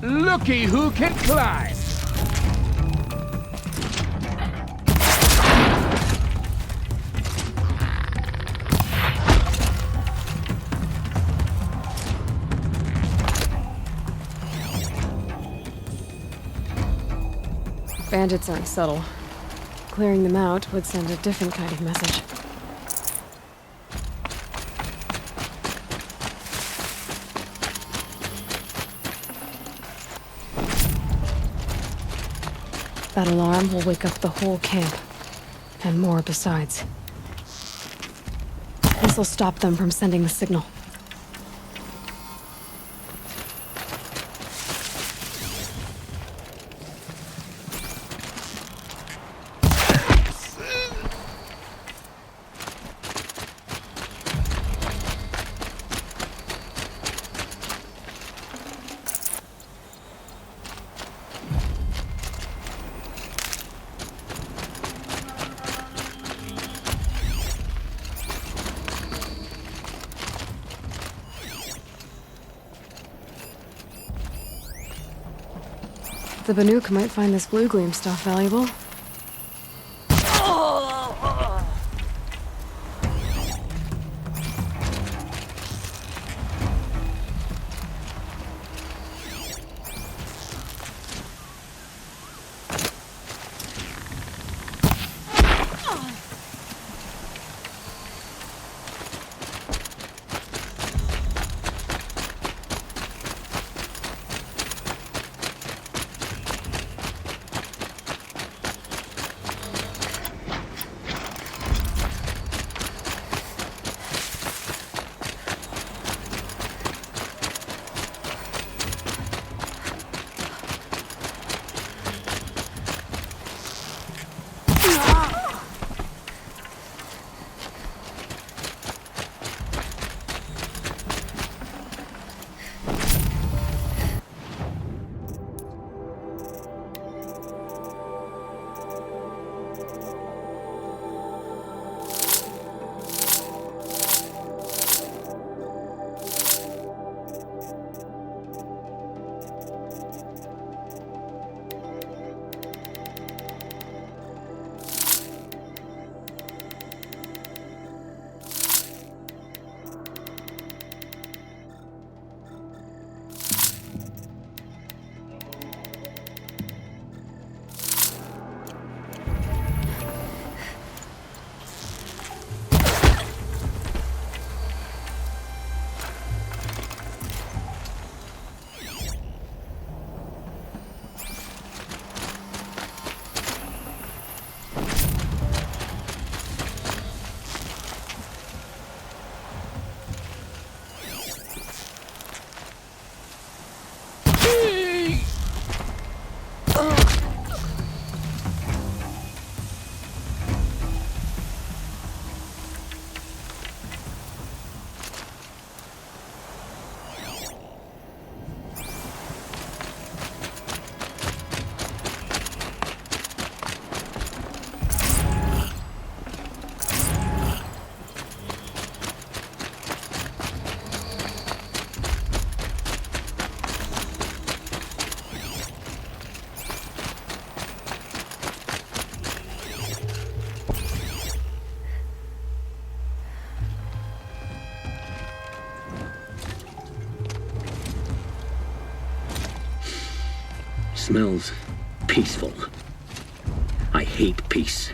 Looky who can climb! Bandits aren't subtle. Clearing them out would send a different kind of message. That alarm will wake up the whole camp. And more besides. This'll stop them from sending the signal. The Banuk might find this blue gleam stuff valuable. Smells peaceful. I hate peace.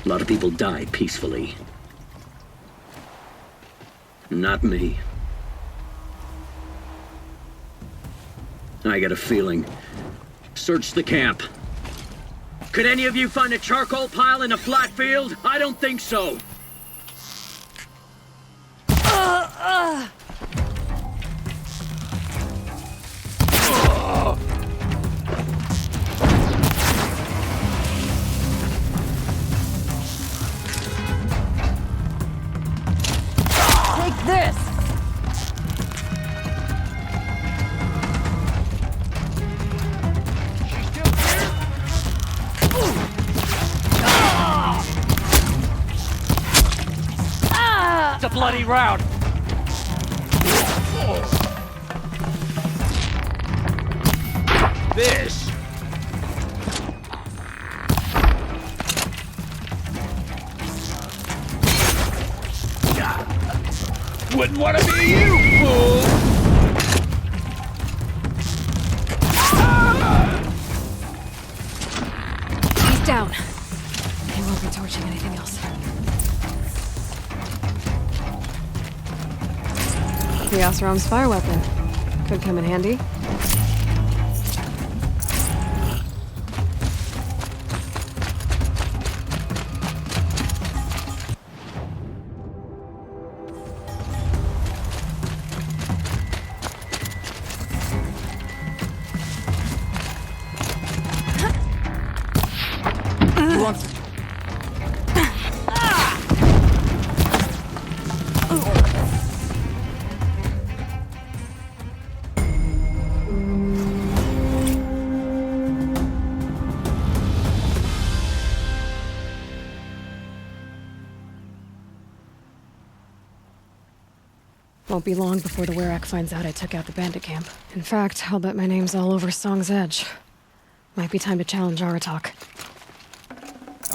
A lot of people die peacefully. Not me. I got a feeling. Search the camp. Could any of you find a charcoal pile in a flat field? I don't think so. Take this! It's a bloody round. This. Wouldn't want to be you, fool! He's down. He won't be torching anything else. The Oseram's fire weapon. Could come in handy. Well, won't be long before the Werak finds out I took out the bandit camp. In fact, I'll bet my name's all over Song's Edge. Might be time to challenge Aratak.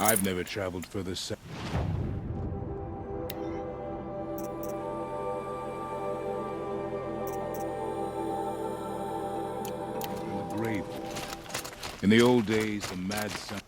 I've never traveled further south. The brave. In the old days, the mad sun.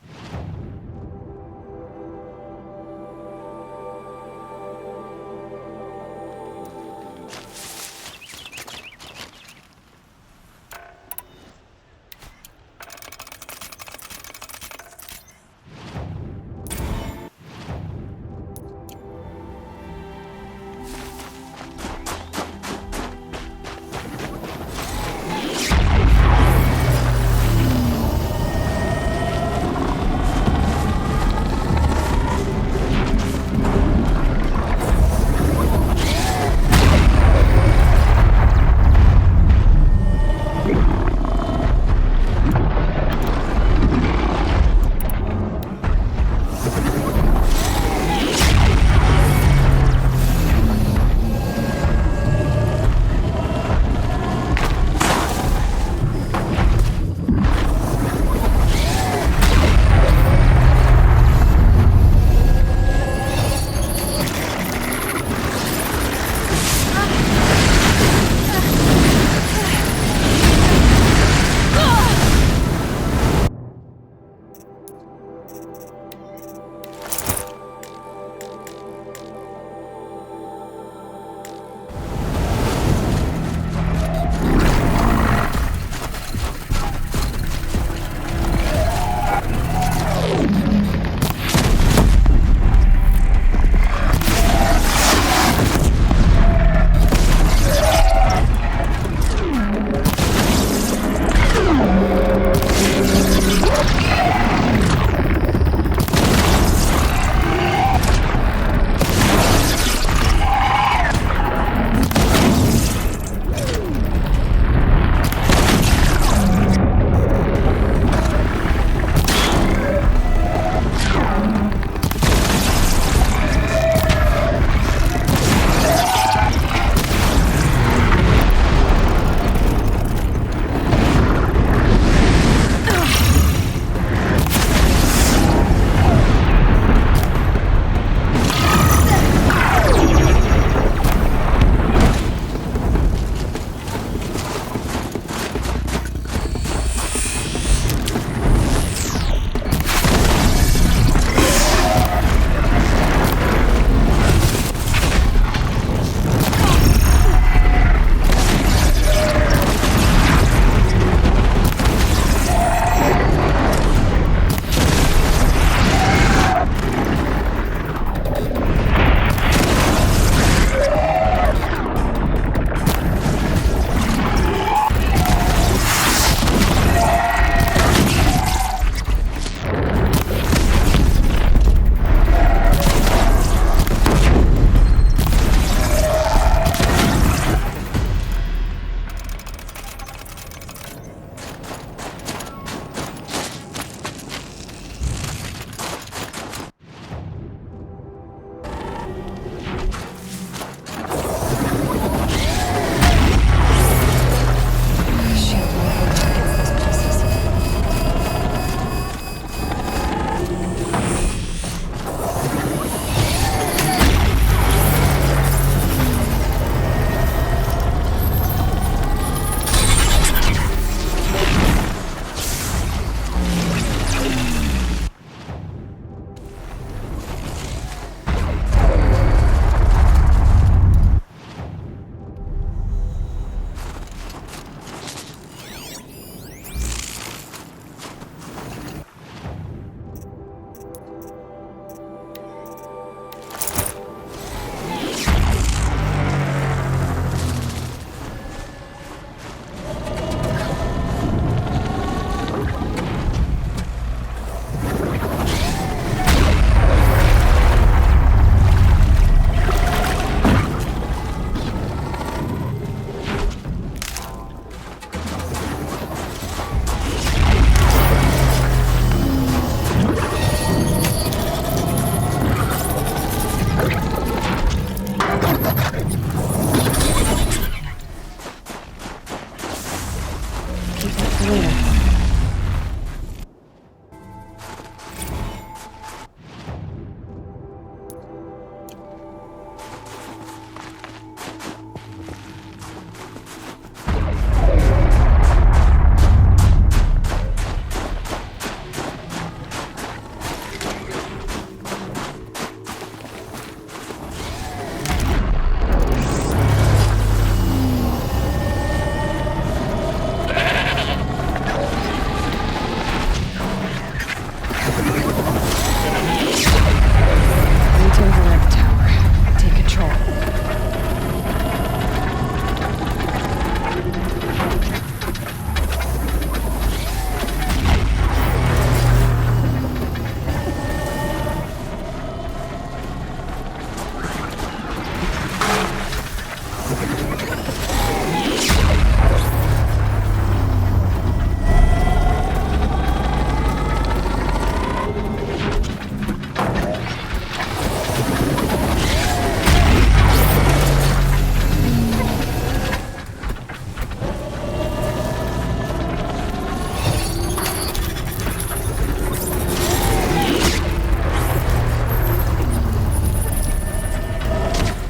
keep that for later.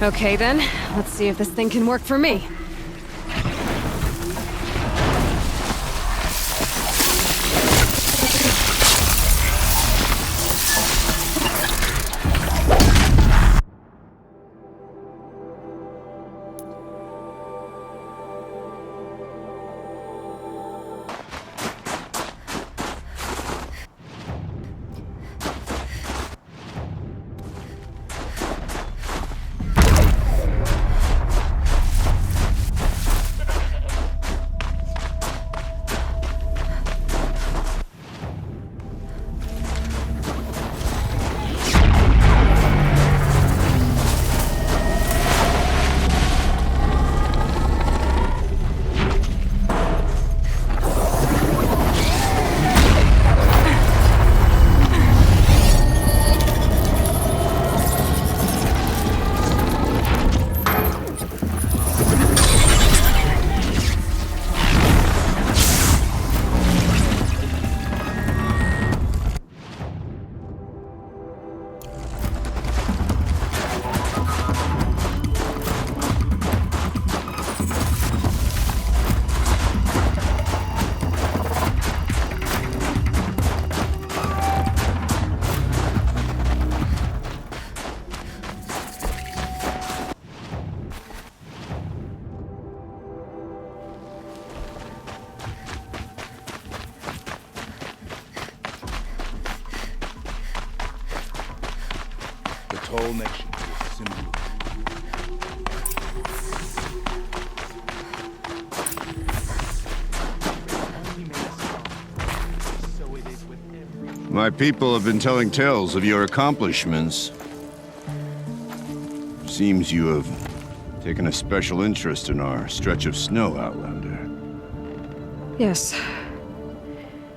Okay then, let's see if this thing can work for me. Whole nation is a symbol. My people have been telling tales of your accomplishments. Seems you have taken a special interest in our stretch of snow, Outlander. Yes.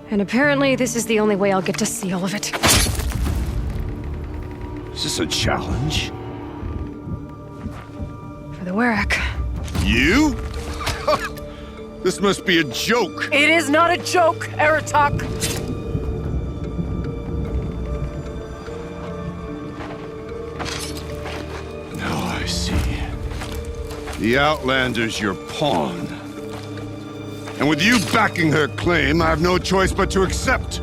And apparently this is the only way I'll get to see all of it. Is this a challenge? For the Warwick. You? This must be a joke. It is not a joke, Aratak. Now I see. The Outlander's your pawn. And with you backing her claim, I have no choice but to accept.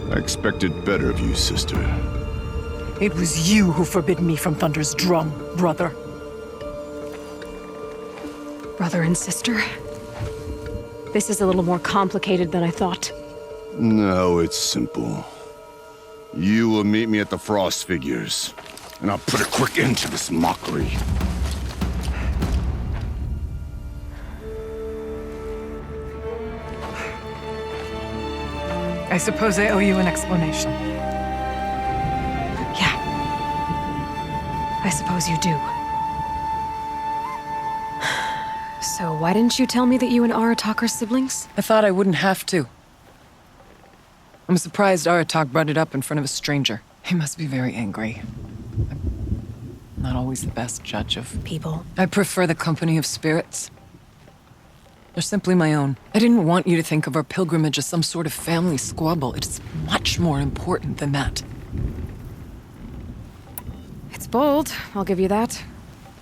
I expected better of you, sister. It was you who forbid me from Thunder's drum, brother. Brother and sister? This is a little more complicated than I thought. No, it's simple. You will meet me at the Frost Figures, and I'll put a quick end to this mockery. I suppose I owe you an explanation. Yeah. I suppose you do. So why didn't you tell me that you and Aratak are siblings? I thought I wouldn't have to. I'm surprised Aratak brought it up in front of a stranger. He must be very angry. I'm not always the best judge of people. I prefer the company of spirits. They're simply my own. I didn't want you to think of our pilgrimage as some sort of family squabble. It's much more important than that. It's bold, I'll give you that.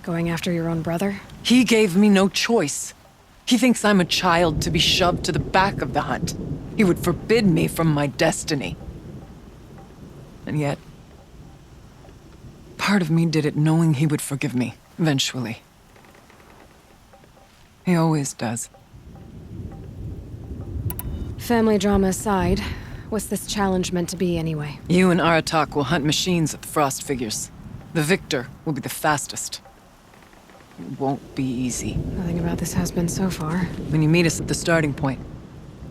Going after your own brother. He gave me no choice. He thinks I'm a child to be shoved to the back of the hunt. He would forbid me from my destiny. And yet, part of me did it knowing he would forgive me, eventually. He always does. Family drama aside, what's this challenge meant to be anyway? You and Aratak will hunt machines at the Frost figures. The victor will be the fastest. It won't be easy. Nothing about this has been so far. When you meet us at the starting point,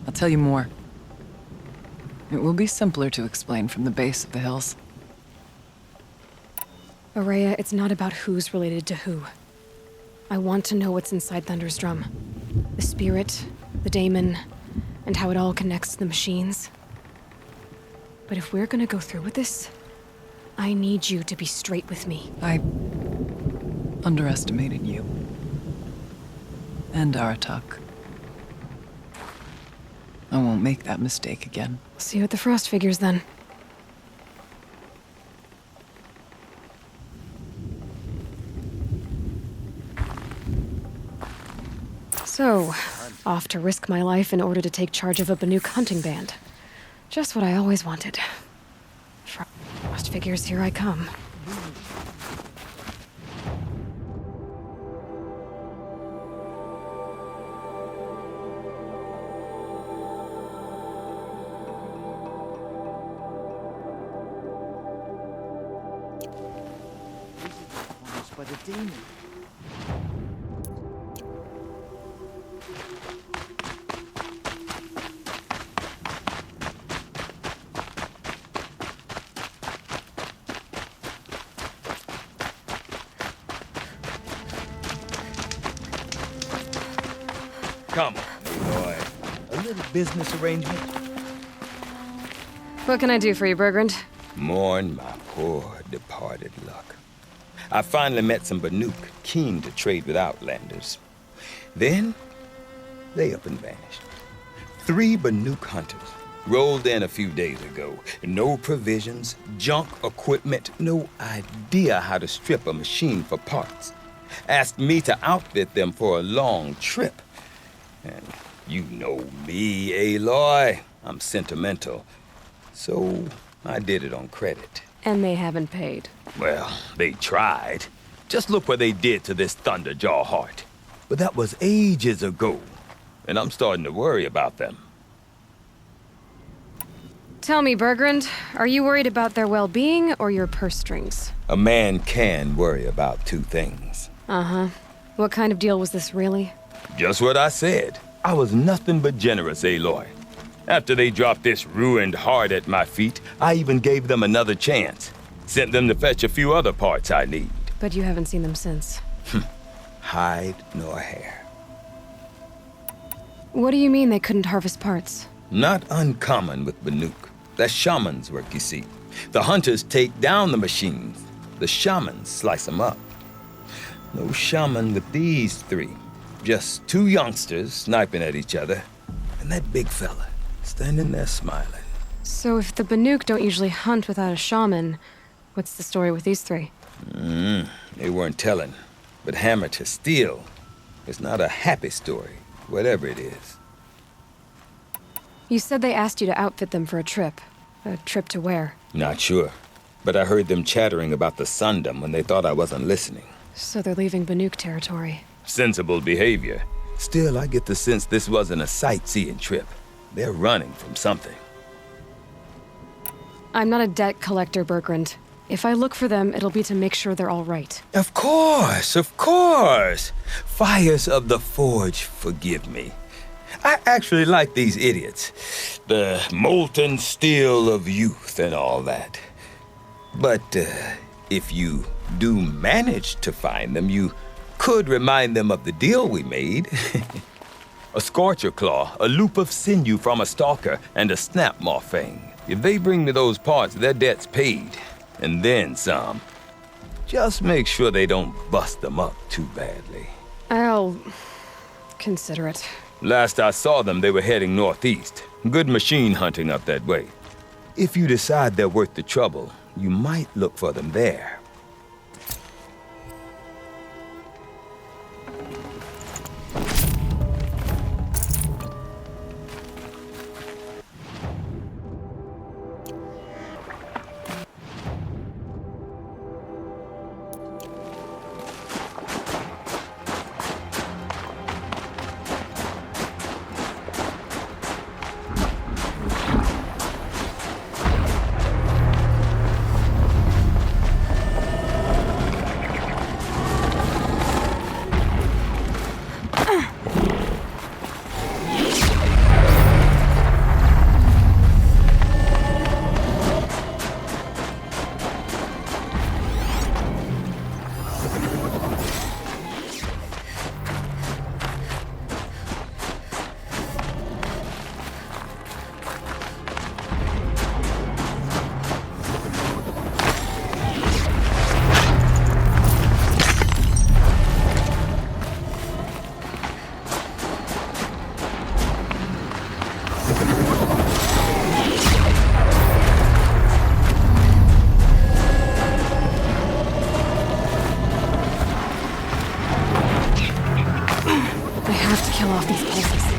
I'll tell you more. It will be simpler to explain from the base of the hills. Ourea, it's not about who's related to who. I want to know what's inside Thunder's drum. The spirit, the daemon, and how it all connects to the machines. But if we're gonna go through with this, I need you to be straight with me. I underestimated you. And Aratak. I won't make that mistake again. See you at the Frost figures then. So, off to risk my life in order to take charge of a Banuk hunting band. Just what I always wanted. Frost figures, here I come. By the demon. Come on, boy. A little business arrangement? What can I do for you, Bergrand? Mourn my poor departed luck. I finally met some Banuk keen to trade with Outlanders. Then, they up and vanished. 3 Banuk hunters rolled in a few days ago. No provisions, junk equipment, no idea how to strip a machine for parts. Asked me to outfit them for a long trip. And you know me, Aloy. I'm sentimental. So I did it on credit. And they haven't paid. Well, they tried. Just look what they did to this Thunderjaw heart. But that was ages ago. And I'm starting to worry about them. Tell me, Bergrand, are you worried about their well-being or your purse strings? A man can worry about 2 things. Uh-huh. What kind of deal was this, really? Just what I said. I was nothing but generous, Aloy. After they dropped this ruined heart at my feet, I even gave them another chance. Sent them to fetch a few other parts I need. But you haven't seen them since. Hide nor hair. What do you mean they couldn't harvest parts? Not uncommon with Banuk. That's shaman's work, you see. The hunters take down the machines. The shamans slice them up. No shaman with these 3. Just 2 youngsters sniping at each other. And that big fella standing there smiling. So if the Banuk don't usually hunt without a shaman, what's the story with these 3? They weren't telling. But hammer to steel is not a happy story, whatever it is. You said they asked you to outfit them for a trip. A trip to where? Not sure. But I heard them chattering about the Sundom when they thought I wasn't listening. So they're leaving Banuk territory. Sensible behavior. Still, I get the sense this wasn't a sightseeing trip. They're running from something. I'm not a debt collector, Bergrand. If I look for them, it'll be to make sure they're all right. Of course, of course. Fires of the Forge, forgive me. I actually like these idiots. The molten steel of youth and all that. But if you do manage to find them, you could remind them of the deal we made. A scorcher claw, a loop of sinew from a stalker, and a snapmaw fang. If they bring me those parts, their debt's paid. And then some. Just make sure they don't bust them up too badly. I'll consider it. Last I saw them, they were heading northeast. Good machine hunting up that way. If you decide they're worth the trouble, you might look for them there. I have to kill off these pulses.